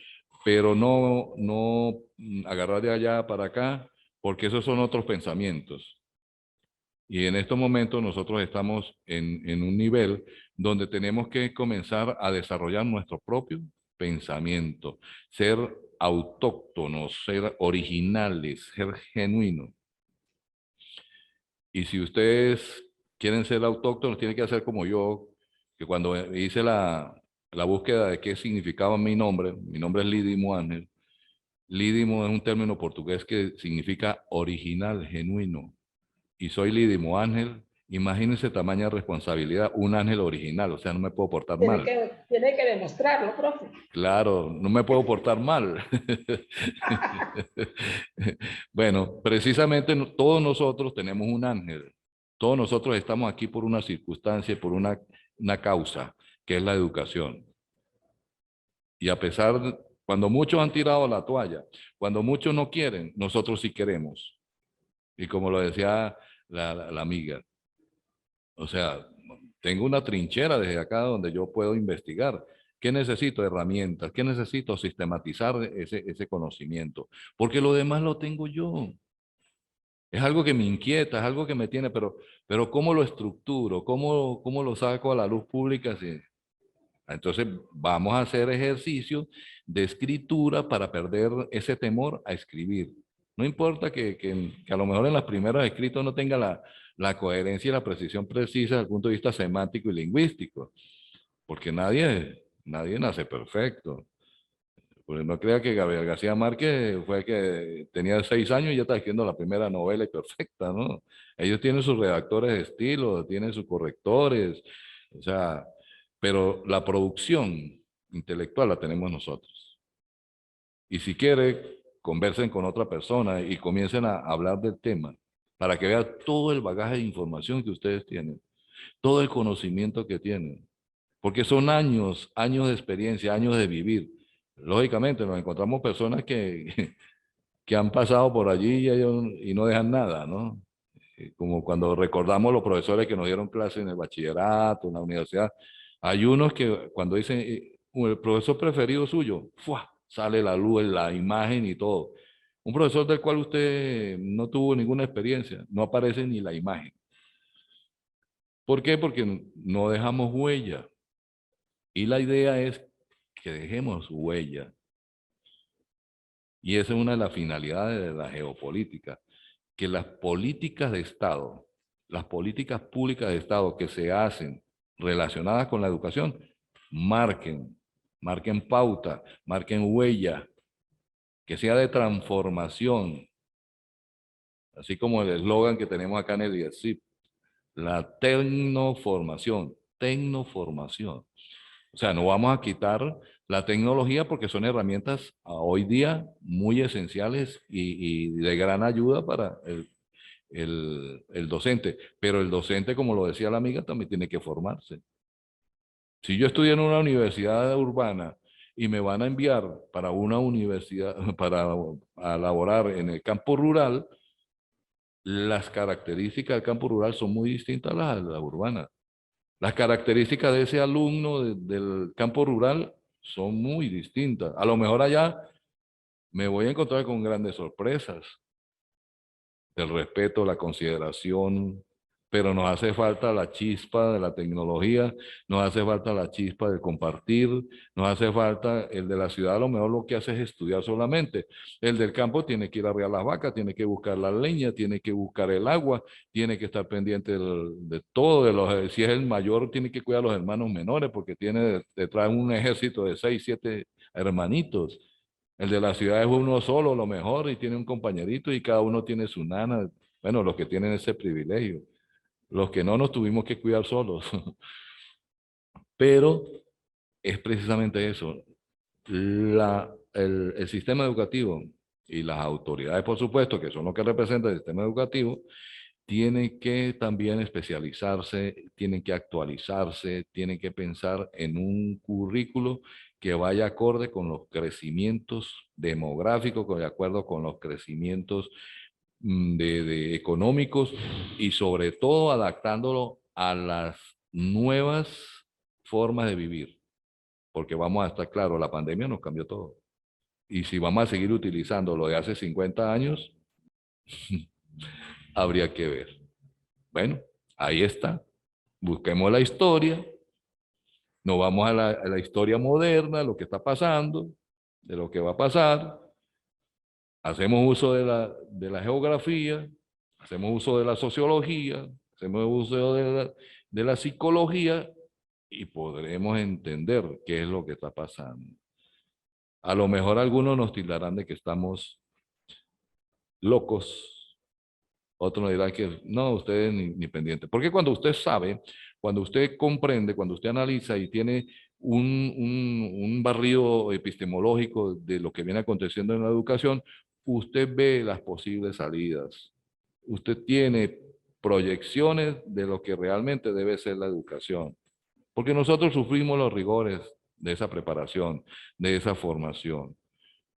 pero no agarrar de allá para acá, porque esos son otros pensamientos. Y en estos momentos nosotros estamos en un nivel donde tenemos que comenzar a desarrollar nuestro propio pensamiento, ser autóctonos, ser originales, ser genuinos. Y si ustedes quieren ser autóctonos, tienen que hacer como yo, que cuando hice la búsqueda de qué significaba mi nombre es Lidimo Ángel. Lidimo es un término portugués que significa original, genuino. Y soy Lidimo Ángel, imagínense tamaña responsabilidad, un ángel original, o sea, no me puedo portar mal. Tiene que demostrarlo, profe. Claro, no me puedo portar mal. Bueno, precisamente todos nosotros tenemos un ángel. Todos nosotros estamos aquí por una circunstancia, por una causa, que es la educación. Y a pesar, cuando muchos han tirado la toalla, cuando muchos no quieren, nosotros sí queremos. Y como lo decía la amiga, o sea, tengo una trinchera desde acá donde yo puedo investigar. ¿Qué necesito? Herramientas. ¿Qué necesito? Sistematizar ese conocimiento. Porque lo demás lo tengo yo. Es algo que me inquieta, es algo que me tiene, pero ¿cómo lo estructuro? ¿Cómo lo saco a la luz pública? Sí. Entonces vamos a hacer ejercicios de escritura para perder ese temor a escribir. No importa que a lo mejor en las primeras escritos no tenga la coherencia y la precisión precisa desde el punto de vista semántico y lingüístico, porque nadie nace perfecto. Pues no crea que Gabriel García Márquez fue que tenía 6 años y ya está escribiendo la primera novela y perfecta, ¿no? Ellos tienen sus redactores de estilo, tienen sus correctores, o sea, pero la producción intelectual la tenemos nosotros. Y si quiere, conversen con otra persona y comiencen a hablar del tema para que vean todo el bagaje de información que ustedes tienen, todo el conocimiento que tienen, porque son años de experiencia, años de vivir. Lógicamente nos encontramos personas que han pasado por allí y no dejan nada, ¿no? Como cuando recordamos los profesores que nos dieron clases en el bachillerato, en la universidad. Hay unos que cuando dicen, el profesor preferido suyo, ¡fua! Sale la luz, la imagen y todo. Un profesor del cual usted no tuvo ninguna experiencia, no aparece ni la imagen. ¿Por qué? Porque no dejamos huella. Y la idea es que dejemos huella. Y esa es una de las finalidades de la geopolítica, que las políticas de Estado, las políticas públicas de Estado que se hacen relacionadas con la educación, marquen pauta, marquen huella, que sea de transformación, así como el eslogan que tenemos acá en el IESIP, la tecnoformación, tecnoformación. O sea, no vamos a quitar la tecnología porque son herramientas hoy día muy esenciales y de gran ayuda para el docente. Pero el docente, como lo decía la amiga, también tiene que formarse. Si yo estudio en una universidad urbana y me van a enviar para una universidad, para a laborar en el campo rural, las características del campo rural son muy distintas a las de la urbana. Las características de ese alumno del campo rural son muy distintas. A lo mejor allá me voy a encontrar con grandes sorpresas, el respeto, la consideración, pero nos hace falta la chispa de la tecnología, nos hace falta la chispa de compartir, nos hace falta el de la ciudad, a lo mejor lo que hace es estudiar solamente. El del campo tiene que ir a arrear las vacas, tiene que buscar la leña, tiene que buscar el agua, tiene que estar pendiente de todo, si es el mayor, tiene que cuidar a los hermanos menores, porque tiene detrás un ejército de 6, 7 hermanitos. El de la ciudad es uno solo, lo mejor, y tiene un compañerito y cada uno tiene su nana. Bueno, los que tienen ese privilegio. Los que no nos tuvimos que cuidar solos. Pero es precisamente eso. El sistema educativo y las autoridades, por supuesto, que son los que representan el sistema educativo, tienen que también especializarse, tienen que actualizarse, tienen que pensar en un currículo que vaya acorde con los crecimientos demográficos, de acuerdo con los crecimientos de económicos y sobre todo adaptándolo a las nuevas formas de vivir. Porque vamos a estar claros, la pandemia nos cambió todo. Y si vamos a seguir utilizando lo de hace 50 años, habría que ver. Bueno, ahí está. Busquemos la historia, nos vamos a la historia moderna, lo que está pasando, de lo que va a pasar. Hacemos uso de la geografía, hacemos uso de la sociología, hacemos uso de la psicología y podremos entender qué es lo que está pasando. A lo mejor algunos nos tildarán de que estamos locos, otros nos dirán que no, ustedes ni pendientes. Porque cuando usted sabe, cuando usted comprende, cuando usted analiza y tiene un barrido epistemológico de lo que viene aconteciendo en la educación, usted ve las posibles salidas. Usted tiene proyecciones de lo que realmente debe ser la educación. Porque nosotros sufrimos los rigores de esa preparación, de esa formación.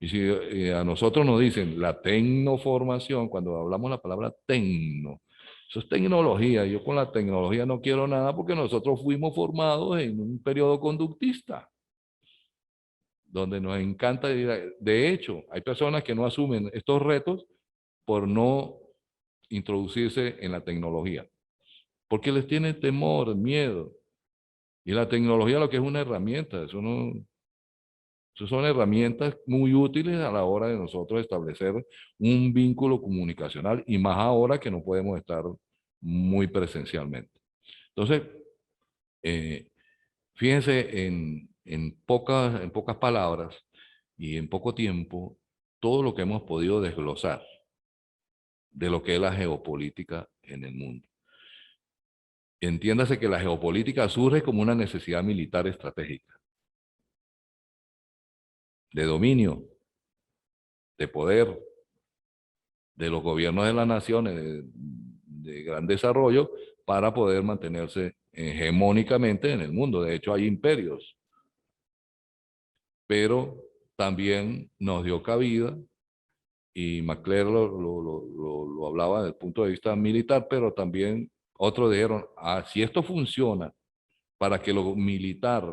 Y si a nosotros nos dicen la tecnoformación, cuando hablamos la palabra tecno, eso es tecnología. Yo con la tecnología no quiero nada porque nosotros fuimos formados en un periodo conductista, donde nos encanta ir. De hecho, hay personas que no asumen estos retos por no introducirse en la tecnología, porque les tiene temor, miedo. Y la tecnología lo que es una herramienta, eso no, eso son herramientas muy útiles a la hora de nosotros establecer un vínculo comunicacional y más ahora que no podemos estar muy presencialmente. Entonces, eh, fíjense en pocas palabras y en poco tiempo todo lo que hemos podido desglosar de lo que es la geopolítica en el mundo. Entiéndase que la geopolítica surge como una necesidad militar estratégica, de dominio, de poder, de los gobiernos de las naciones de gran desarrollo para poder mantenerse hegemónicamente en el mundo. De hecho, hay imperios, pero también nos dio cabida, y McClure lo hablaba desde el punto de vista militar, pero también otros dijeron, si esto funciona para que lo militar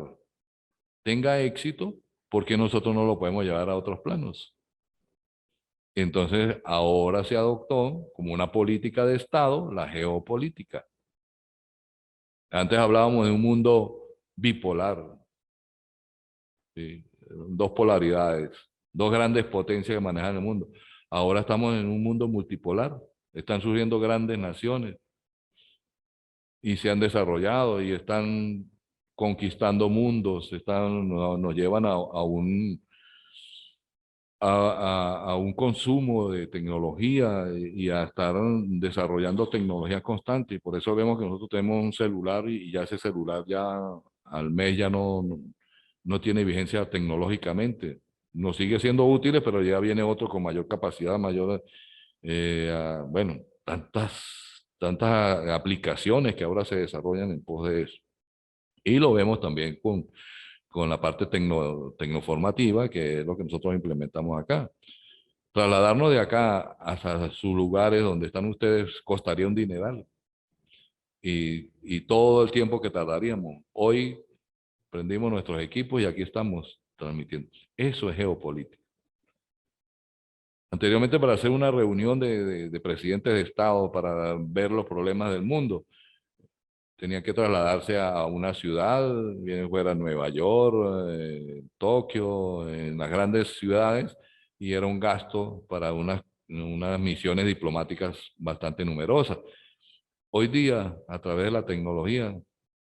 tenga éxito, ¿por qué nosotros no lo podemos llevar a otros planos? Entonces, ahora se adoptó como una política de Estado la geopolítica. Antes hablábamos de un mundo bipolar, ¿sí? Dos polaridades, dos grandes potencias que manejan el mundo. Ahora estamos en un mundo multipolar. Están surgiendo grandes naciones y se han desarrollado y están conquistando mundos, nos llevan a un consumo de tecnología y a estar desarrollando tecnología constante. Y por eso vemos que nosotros tenemos un celular y ya ese celular ya al mes ya no tiene vigencia tecnológicamente. Nos sigue siendo útil, pero ya viene otro con mayor capacidad, mayor, bueno, tantas aplicaciones que ahora se desarrollan en pos de eso. Y lo vemos también con la parte tecnoformativa, que es lo que nosotros implementamos acá. Trasladarnos de acá hasta sus lugares donde están ustedes costaría un dineral. Y todo el tiempo que tardaríamos. Hoy prendimos nuestros equipos y aquí estamos transmitiendo. Eso es geopolítica. Anteriormente, para hacer una reunión de presidentes de Estado para ver los problemas del mundo, tenían que trasladarse a una ciudad, bien fuera Nueva York, Tokio, en las grandes ciudades, y era un gasto para unas misiones diplomáticas bastante numerosas. Hoy día, a través de la tecnología,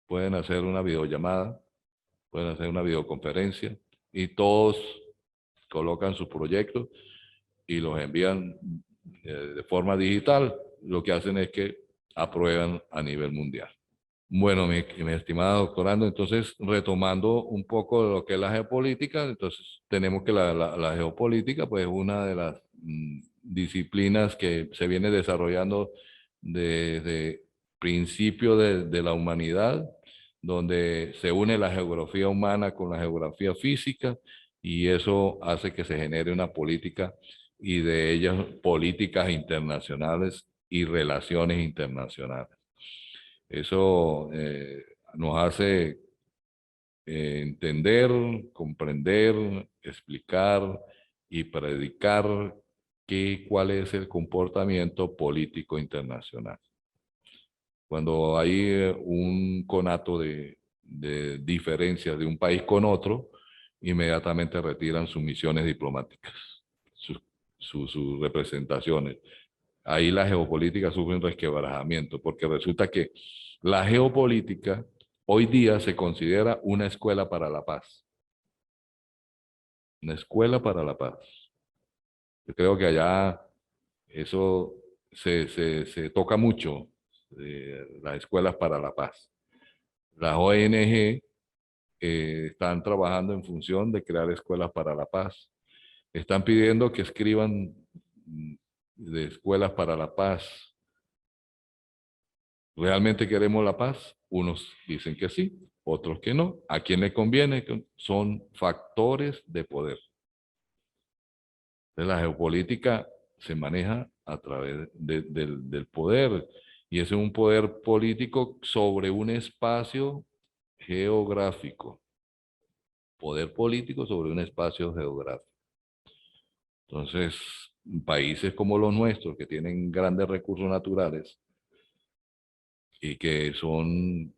pueden hacer una videollamada, pueden hacer una videoconferencia, y todos colocan sus proyectos y los envían de forma digital. Lo que hacen es que aprueban a nivel mundial. Bueno, mi estimada doctorando, entonces retomando un poco de lo que es la geopolítica, entonces tenemos que la geopolítica pues es una de las disciplinas que se viene desarrollando desde principio de la humanidad, donde se une la geografía humana con la geografía física y eso hace que se genere una política y de ellas políticas internacionales y relaciones internacionales. Eso nos hace entender, comprender, explicar y predicar cuál es el comportamiento político internacional. Cuando hay un conato de diferencias de un país con otro, inmediatamente retiran sus misiones diplomáticas, sus representaciones. Ahí la geopolítica sufre un resquebrajamiento, porque resulta que la geopolítica hoy día se considera una escuela para la paz. Una escuela para la paz. Yo creo que allá eso se toca mucho, las escuelas para la paz. Las ONG están trabajando en función de crear escuelas para la paz. Están pidiendo que escriban de escuelas para la paz. ¿Realmente queremos la paz? Unos dicen que sí, otros que no. ¿A quién le conviene? Son factores de poder. Entonces, la geopolítica se maneja a través del poder y es un poder político sobre un espacio geográfico. Poder político sobre un espacio geográfico. Entonces, países como los nuestros, que tienen grandes recursos naturales y que son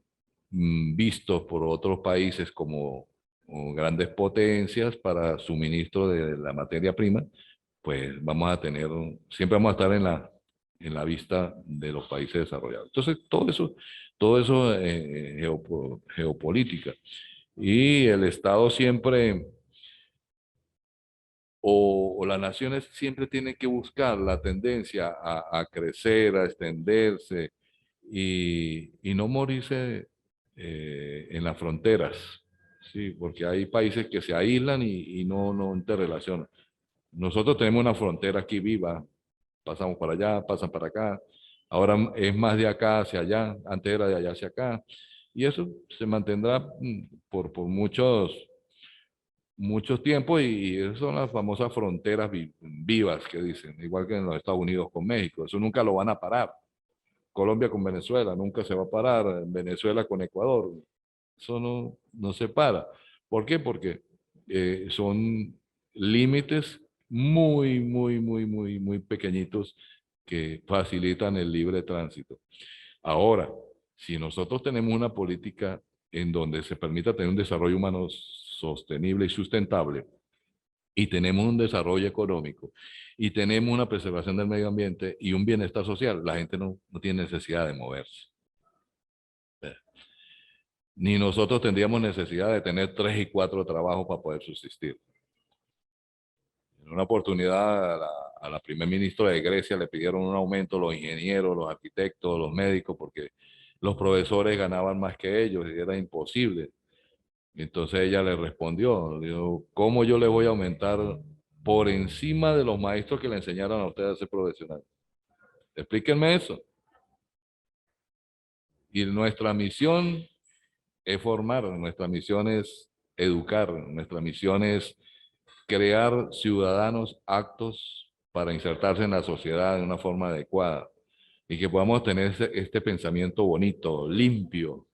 vistos por otros países como grandes potencias para suministro de la materia prima, pues vamos a tener, siempre vamos a estar en la vista de los países desarrollados. Entonces, todo eso geopolítica. Y el Estado siempre, o las naciones siempre tienen que buscar la tendencia a crecer, a extenderse y no morirse en las fronteras, ¿sí? Porque hay países que se aíslan y no interrelacionan. Nosotros tenemos una frontera aquí viva, pasamos para allá, pasan para acá, ahora es más de acá hacia allá, antes era de allá hacia acá, y eso se mantendrá por muchos tiempos y esas son las famosas fronteras vivas que dicen, igual que en los Estados Unidos con México, eso nunca lo van a parar. Colombia con Venezuela, nunca se va a parar, Venezuela con Ecuador, eso no se para. ¿Por qué? Porque son límites muy pequeñitos que facilitan el libre tránsito. Ahora, si nosotros tenemos una política en donde se permita tener un desarrollo humano sostenible y sustentable, y tenemos un desarrollo económico, y tenemos una preservación del medio ambiente y un bienestar social, la gente no tiene necesidad de moverse. Ni nosotros tendríamos necesidad de tener 3 y 4 trabajos para poder subsistir. En una oportunidad a la primer ministra de Grecia le pidieron un aumento los ingenieros, los arquitectos, los médicos, porque los profesores ganaban más que ellos y era imposible. Entonces ella le respondió, dijo, ¿cómo yo le voy a aumentar por encima de los maestros que le enseñaron a ustedes a ser profesionales? Explíquenme eso. Y nuestra misión es formar, nuestra misión es educar, nuestra misión es crear ciudadanos aptos para insertarse en la sociedad de una forma adecuada y que podamos tener este pensamiento bonito, limpio.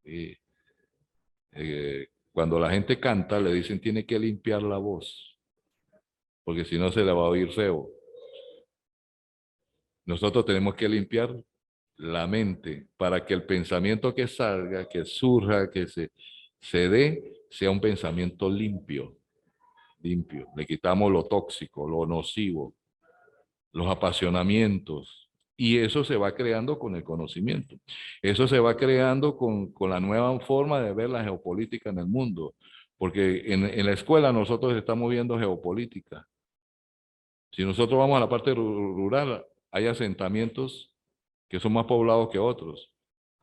¿Sí? Cuando la gente canta, le dicen tiene que limpiar la voz, porque si no se le va a oír feo. Nosotros tenemos que limpiar la mente para que el pensamiento que salga, que surja, que se dé, sea un pensamiento limpio, limpio. Le quitamos lo tóxico, lo nocivo, los apasionamientos. Y eso se va creando con el conocimiento. Eso se va creando con la nueva forma de ver la geopolítica en el mundo. Porque en la escuela nosotros estamos viendo geopolítica. Si nosotros vamos a la parte rural, hay asentamientos que son más poblados que otros.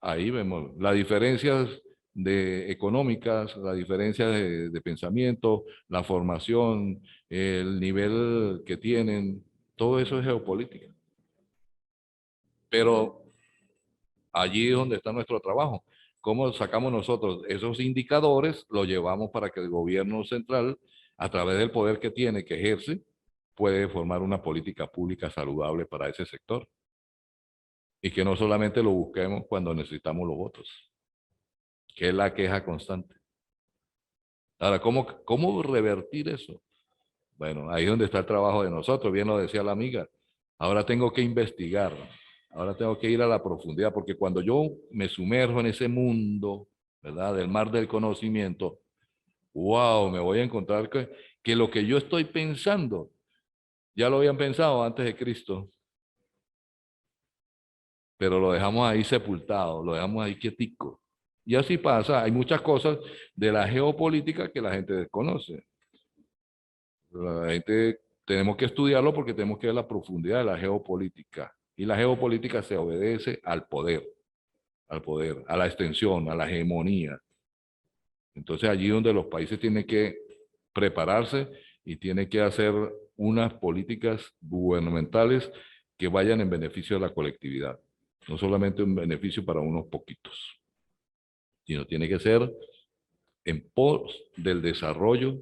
Ahí vemos las diferencias económicas, las diferencias de pensamiento, la formación, el nivel que tienen, todo eso es geopolítica. Pero allí es donde está nuestro trabajo. ¿Cómo sacamos nosotros esos indicadores? Los llevamos para que el gobierno central, a través del poder que tiene, que ejerce, puede formar una política pública saludable para ese sector. Y que no solamente lo busquemos cuando necesitamos los votos, que es la queja constante. Ahora, ¿cómo revertir eso? Bueno, ahí es donde está el trabajo de nosotros, bien lo decía la amiga. Ahora tengo que investigar, ahora tengo que ir a la profundidad, porque cuando yo me sumerjo en ese mundo, ¿verdad? Del mar del conocimiento, wow, me voy a encontrar que lo que yo estoy pensando, ya lo habían pensado antes de Cristo, pero lo dejamos ahí sepultado, lo dejamos ahí quietico. Y así pasa, hay muchas cosas de la geopolítica que la gente desconoce. La gente tenemos que estudiarlo porque tenemos que ver la profundidad de la geopolítica. Y la geopolítica se obedece al poder, a la extensión, a la hegemonía. Entonces allí donde los países tienen que prepararse y tienen que hacer unas políticas gubernamentales que vayan en beneficio de la colectividad. No solamente un beneficio para unos poquitos, sino tiene que ser en pos del desarrollo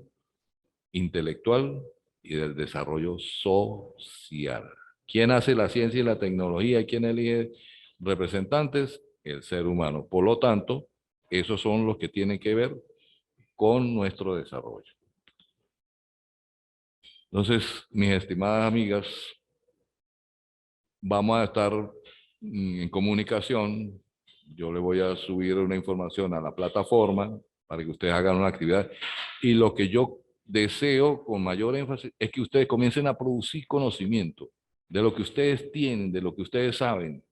intelectual y del desarrollo social. ¿Quién hace la ciencia y la tecnología? ¿Quién elige representantes? El ser humano. Por lo tanto, esos son los que tienen que ver con nuestro desarrollo. Entonces, mis estimadas amigas, vamos a estar en comunicación. Yo le voy a subir una información a la plataforma para que ustedes hagan una actividad. Y lo que yo deseo con mayor énfasis es que ustedes comiencen a producir conocimiento de lo que ustedes tienen, de lo que ustedes saben.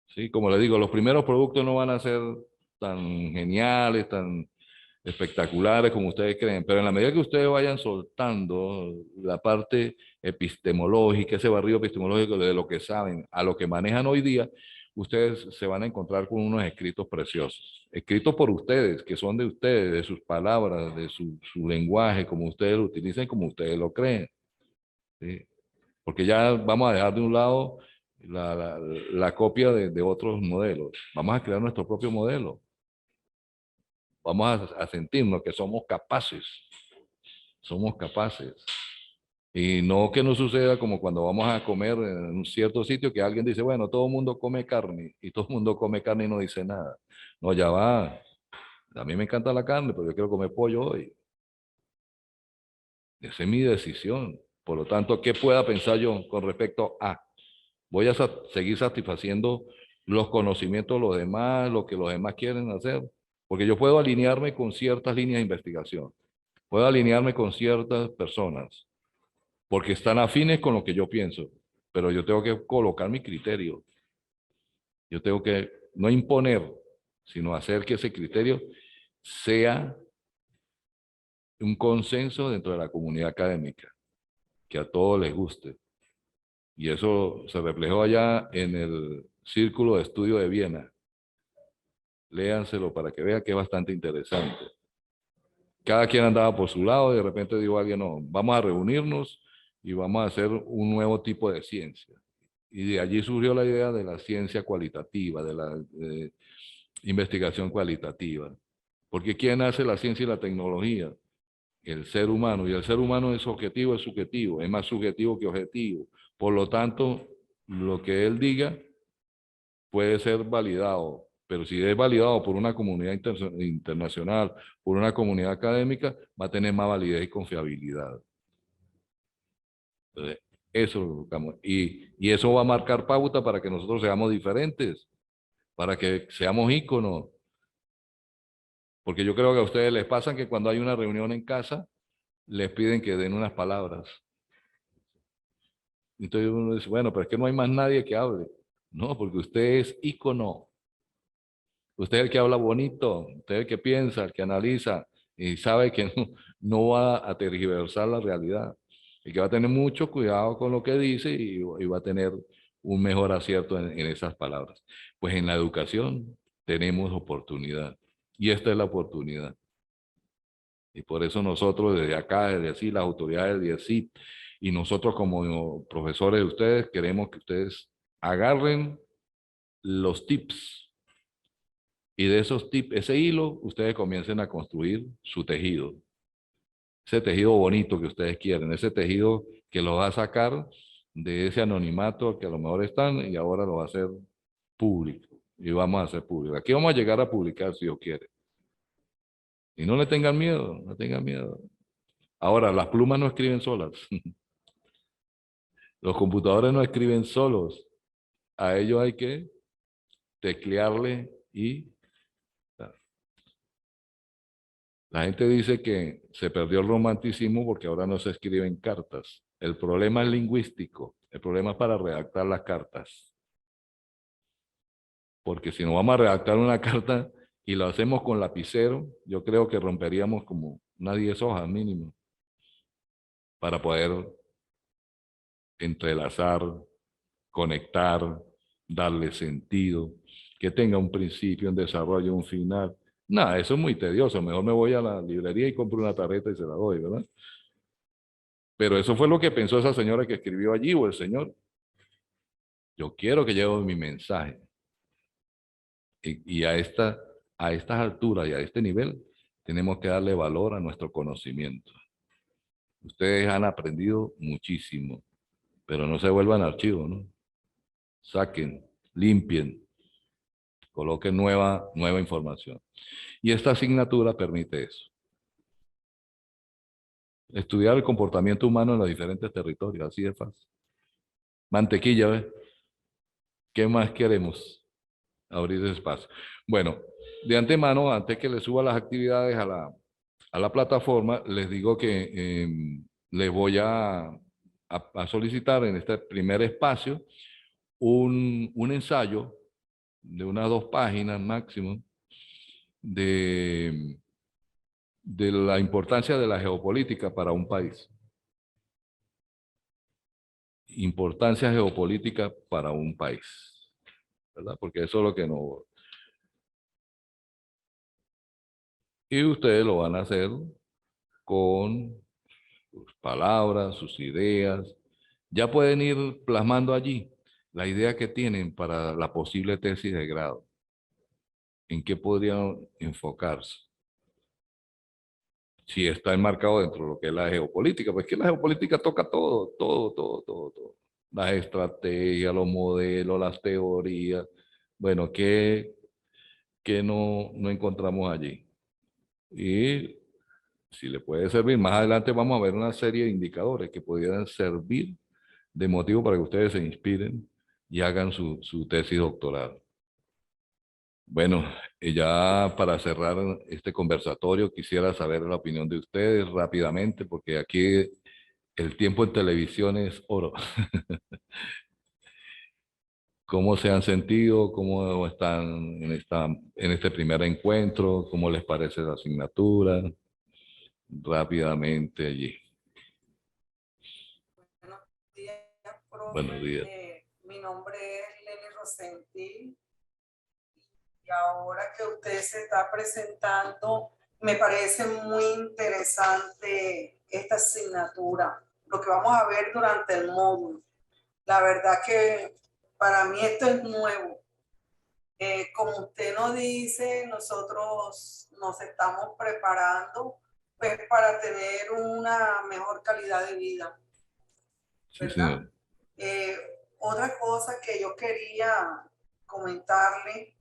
¿Sí? Como les digo, los primeros productos no van a ser tan geniales, tan espectaculares como ustedes creen, pero en la medida que ustedes vayan soltando la parte epistemológica, ese barrio epistemológico de lo que saben a lo que manejan hoy día, ustedes se van a encontrar con unos escritos preciosos, escritos por ustedes, que son de ustedes, de sus palabras, de su lenguaje, como ustedes lo utilizan, como ustedes lo creen. ¿Sí? Porque ya vamos a dejar de un lado la copia de otros modelos, vamos a crear nuestro propio modelo. Vamos a sentirnos que somos capaces. Somos capaces. Y no que nos suceda como cuando vamos a comer en un cierto sitio que alguien dice, bueno, todo el mundo come carne y todo el mundo come carne y no dice nada. No, ya va. A mí me encanta la carne, pero yo quiero comer pollo hoy. Esa es mi decisión. Por lo tanto, ¿qué pueda pensar yo con respecto a? Voy a seguir satisfaciendo los conocimientos de los demás, lo que los demás quieren hacer, porque yo puedo alinearme con ciertas líneas de investigación, puedo alinearme con ciertas personas, porque están afines con lo que yo pienso, pero yo tengo que colocar mi criterio. Yo tengo que no imponer, sino hacer que ese criterio sea un consenso dentro de la comunidad académica. que a todos les guste. Y eso se reflejó allá en el Círculo de Estudio de Viena. Léanselo para que vean que es bastante interesante. Cada quien andaba por su lado y de repente dijo alguien, no, vamos a reunirnos y vamos a hacer un nuevo tipo de ciencia. Y de allí surgió la idea de la ciencia cualitativa, de la investigación cualitativa. Porque ¿quién hace la ciencia y la tecnología? El ser humano. Y el ser humano es objetivo, es subjetivo, es más subjetivo que objetivo. Por lo tanto, lo que él diga puede ser validado, pero si es validado por una comunidad internacional, por una comunidad académica, va a tener más validez y confiabilidad. Entonces, eso lo buscamos. Y eso va a marcar pauta para que nosotros seamos diferentes, para que seamos íconos. Porque yo creo que a ustedes les pasa que cuando hay una reunión en casa, les piden que den unas palabras. Entonces uno dice, bueno, pero es que no hay más nadie que hable. No, porque usted es ícono. Usted es el que habla bonito, usted es el que piensa, el que analiza y sabe que no va a tergiversar la realidad. Y que va a tener mucho cuidado con lo que dice y va a tener un mejor acierto en esas palabras. Pues en la educación tenemos oportunidad y esta es la oportunidad. Y por eso nosotros desde acá, desde así, las autoridades de así, y nosotros como profesores de ustedes, queremos que ustedes agarren los tips y de esos tips, ese hilo, ustedes comiencen a construir su tejido. Ese tejido bonito que ustedes quieren, ese tejido que los va a sacar de ese anonimato que a lo mejor están y ahora lo va a hacer público. Y vamos a hacer público. Aquí vamos a llegar a publicar si Dios quiere. Y no le tengan miedo, no tengan miedo. Ahora, las plumas no escriben solas. Los computadores no escriben solos. A ellos hay que teclearle y... La gente dice que se perdió el romanticismo porque ahora no se escriben cartas. El problema es lingüístico. El problema es para redactar las cartas. Porque si no vamos a redactar una carta y lo hacemos con lapicero, yo creo que romperíamos como unas 10 hojas mínimo para poder entrelazar, conectar, darle sentido, que tenga un principio, un desarrollo, un final. Nada, eso es muy tedioso. Mejor me voy a la librería y compro una tarjeta y se la doy, ¿verdad? Pero eso fue lo que pensó esa señora que escribió allí o el señor. Yo quiero que lleve mi mensaje. Y a estas alturas y a este nivel tenemos que darle valor a nuestro conocimiento. Ustedes han aprendido muchísimo, pero no se vuelvan archivos, ¿no? Saquen, limpien, coloquen nueva información. Y esta asignatura permite eso. Estudiar el comportamiento humano en los diferentes territorios, así de fácil. Mantequilla, ¿ves? ¿Qué más queremos? Abrir ese espacio. Bueno, de antemano, antes que les suba las actividades a la plataforma, les digo que les voy a solicitar en este primer espacio un ensayo de unas 2 páginas máximo de la importancia de la geopolítica para un país. Importancia geopolítica para un país, ¿verdad? Porque eso es lo que no... Y ustedes lo van a hacer con sus palabras, sus ideas. Ya pueden ir plasmando allí la idea que tienen para la posible tesis de grado. ¿En qué podrían enfocarse? Si está enmarcado dentro de lo que es la geopolítica, pues que la geopolítica toca todo, todo, todo, todo, todo. Las estrategias, los modelos, las teorías. Bueno, ¿qué no encontramos allí? Y si le puede servir, más adelante vamos a ver una serie de indicadores que pudieran servir de motivo para que ustedes se inspiren y hagan su tesis doctoral. Bueno, ya para cerrar este conversatorio, quisiera saber la opinión de ustedes rápidamente, porque aquí el tiempo en televisión es oro. ¿Cómo se han sentido? ¿Cómo están en este primer encuentro? ¿Cómo les parece la asignatura? Rápidamente allí. Buenos días. Mi nombre es Lenny Rosentil y ahora que usted se está presentando, me parece muy interesante esta asignatura, lo que vamos a ver durante el módulo. La verdad que para mí esto es nuevo. Como usted nos dice, nosotros nos estamos preparando pues, para tener una mejor calidad de vida. Sí, señor. Otra cosa que yo quería comentarle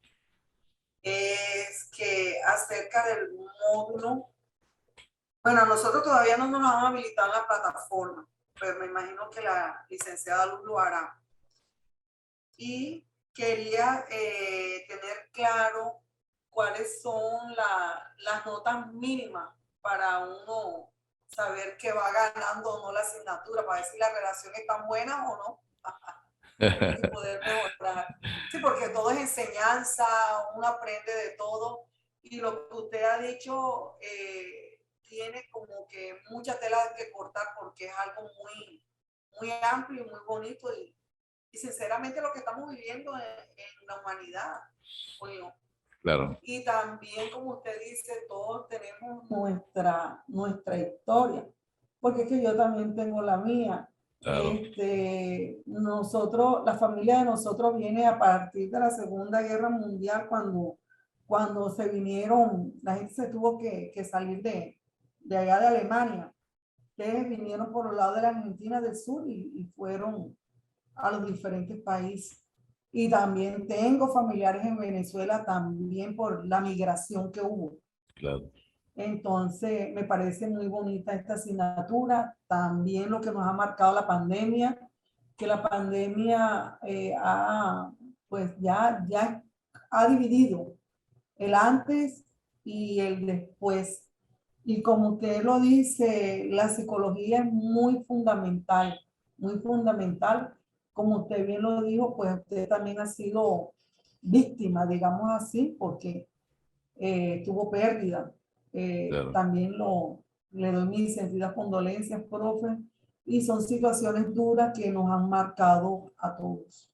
es que acerca del módulo, bueno, nosotros todavía no nos han habilitado en la plataforma, pero me imagino que la licenciada Luz lo hará. Y quería tener claro cuáles son las notas mínimas para uno saber que va ganando o no la asignatura, para ver si la relación es tan buena o no. Y poder mejorar. Sí, porque todo es enseñanza, uno aprende de todo. Y lo que usted ha dicho tiene como que mucha tela que cortar porque es algo muy, muy amplio y muy bonito. Y sinceramente lo que estamos viviendo en la humanidad. Bueno, Claro. y también, como usted dice, todos tenemos nuestra historia. Porque es que yo también tengo la mía. Claro. Nosotros, la familia de nosotros viene a partir de la Segunda Guerra Mundial, cuando se vinieron, la gente se tuvo que salir de allá de Alemania. Ustedes vinieron por el lado de la Argentina del Sur y fueron a los diferentes países. Y también tengo familiares en Venezuela también por la migración que hubo. Claro. Entonces, me parece muy bonita esta asignatura. También lo que nos ha marcado la pandemia, que la pandemia pues ya ha dividido el antes y el después. Y como usted lo dice, la psicología es muy fundamental, muy fundamental. Como usted bien lo dijo, pues usted también ha sido víctima, digamos así, porque tuvo pérdida. Claro. También le doy mis sentidas condolencias, profe, y son situaciones duras que nos han marcado a todos.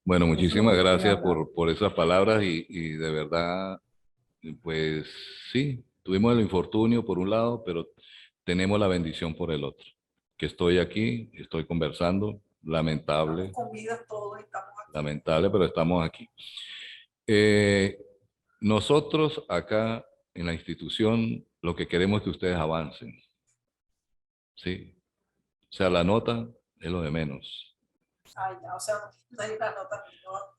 Bueno, muchísimas gracias por por esas palabras y de verdad, pues sí, tuvimos el infortunio por un lado, pero tenemos la bendición por el otro. Que estoy aquí, estoy conversando, lamentable, con vida todos estamos aquí. lamentable, pero estamos aquí. Nosotros acá en la institución lo que queremos es que ustedes avancen. ¿Sí? O sea, la nota es lo de menos. Ay, ya, o sea, no hay una nota.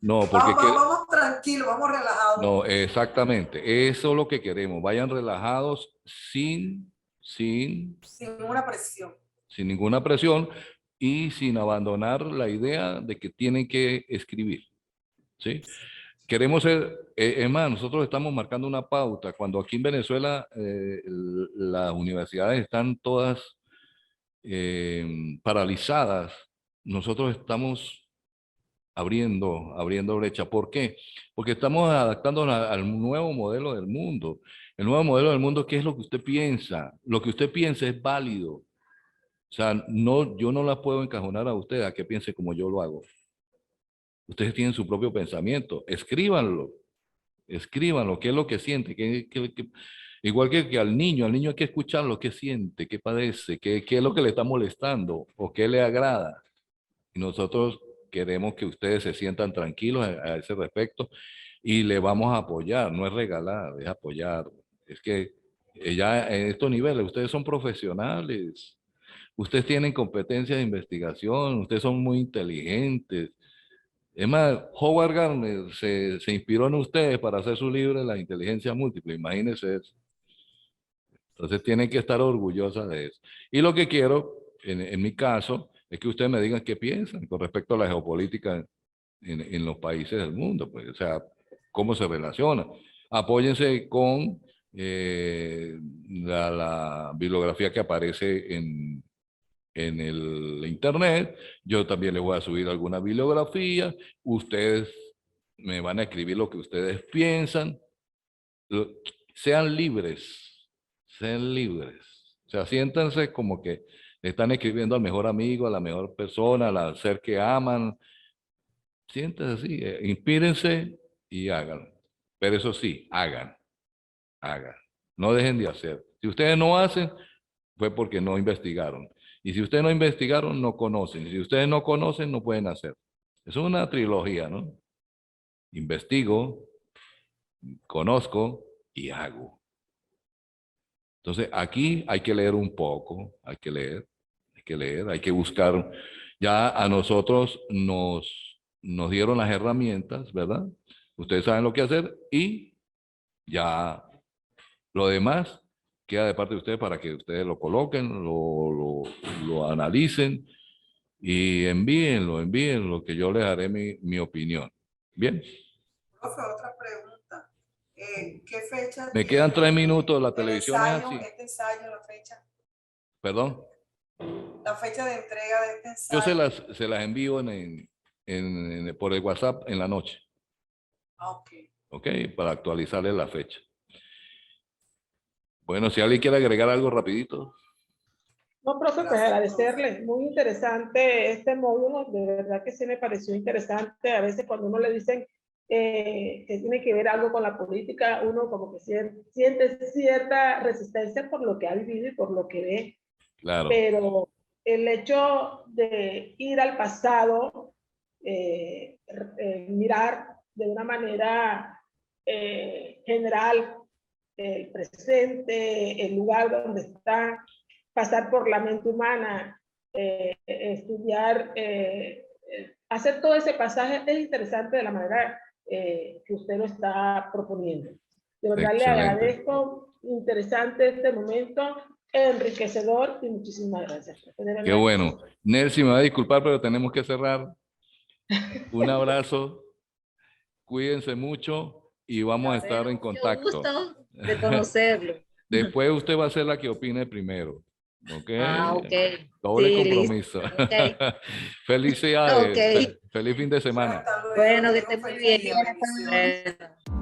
No, porque vamos tranquilos, vamos relajados. No, exactamente. Eso es lo que queremos. Vayan relajados sin ninguna presión. Sin ninguna presión y sin abandonar la idea de que tienen que escribir. ¿Sí? Queremos ser, es más, nosotros estamos marcando una pauta. Cuando aquí en Venezuela las universidades están todas paralizadas, nosotros estamos abriendo brecha. ¿Por qué? Porque estamos adaptándonos al nuevo modelo del mundo. El nuevo modelo del mundo, ¿qué es lo que usted piensa? Lo que usted piensa es válido. O sea, no, yo no la puedo encajonar a usted a que piense como yo lo hago. Ustedes tienen su propio pensamiento. Escríbanlo. Escríbanlo. ¿Qué es lo que siente? Igual que al niño hay que escucharlo. ¿Qué siente? ¿Qué padece? ¿Qué es lo que le está molestando? ¿O qué le agrada? Y nosotros queremos que ustedes se sientan tranquilos a ese respecto y le vamos a apoyar. No es regalar, es apoyar. Es que ya en estos niveles ustedes son profesionales. Ustedes tienen competencia de investigación, ustedes son muy inteligentes. Es más, Howard Gardner se inspiró en ustedes para hacer su libro La inteligencia múltiple, imagínense eso. Entonces tienen que estar orgullosas de eso. Y lo que quiero, en mi caso, es que ustedes me digan qué piensan con respecto a la geopolítica en los países del mundo, pues, o sea, cómo se relaciona. Apóyense con la bibliografía que aparece en el internet. Yo también les voy a subir alguna bibliografía. Ustedes me van a escribir lo que ustedes piensan. Sean libres. Sean libres. O sea, siéntanse como que Le están escribiendo al mejor amigo, a la mejor persona, al ser que aman. Siéntanse así, inspírense y hagan. Pero eso sí, hagan. No dejen de hacer. Si ustedes no hacen, fue porque no investigaron. Y si ustedes no investigaron, no conocen. Y si ustedes no conocen, no pueden hacer. Es una trilogía, ¿no? Investigo, conozco y hago. Entonces, aquí hay que leer un poco, hay que leer, hay que buscar. Ya a nosotros nos dieron las herramientas, ¿verdad? Ustedes saben lo que hacer y ya lo demás queda de parte de ustedes para que ustedes lo coloquen, lo analicen y envíen lo que yo les daré mi opinión. Bien. Profe, otra pregunta. ¿Qué fecha Me quedan 3 tiene minutos, la el televisión es ensayo, así. este ensayo, la fecha? Perdón. La fecha de entrega de este Yo ensayo. se las envío por el WhatsApp en la noche, Ah, ok. ¿ok? Para actualizarles la fecha. Bueno, si alguien quiere agregar algo rapidito. No, profe, pues Gracias, agradecerle. Muy interesante este módulo. De verdad que sí me pareció interesante. A veces cuando uno le dicen que tiene que ver algo con la política, uno como que siente cierta resistencia por lo que ha vivido y por lo que ve. Claro, Pero el hecho de ir al pasado, mirar de una manera general el presente, el lugar donde está, pasar por la mente humana, estudiar, hacer todo ese pasaje es interesante de la manera que usted lo está proponiendo. De verdad le excelente. agradezco, interesante este momento, enriquecedor y muchísimas gracias. Qué bueno. Nelcy, me va a disculpar, pero tenemos que cerrar. Un abrazo, cuídense mucho y vamos a estar Bueno, en mucho contacto. gusto de conocerlo. Después usted va a ser la que opine primero. ¿Ok? Ah, ok. Doble Sí, compromiso. listo. Ok. Felicidades. Ok. Feliz fin de semana. Hasta luego. Bueno, que Tenga esté un muy feliz bien. día. Bendiciones. Bueno.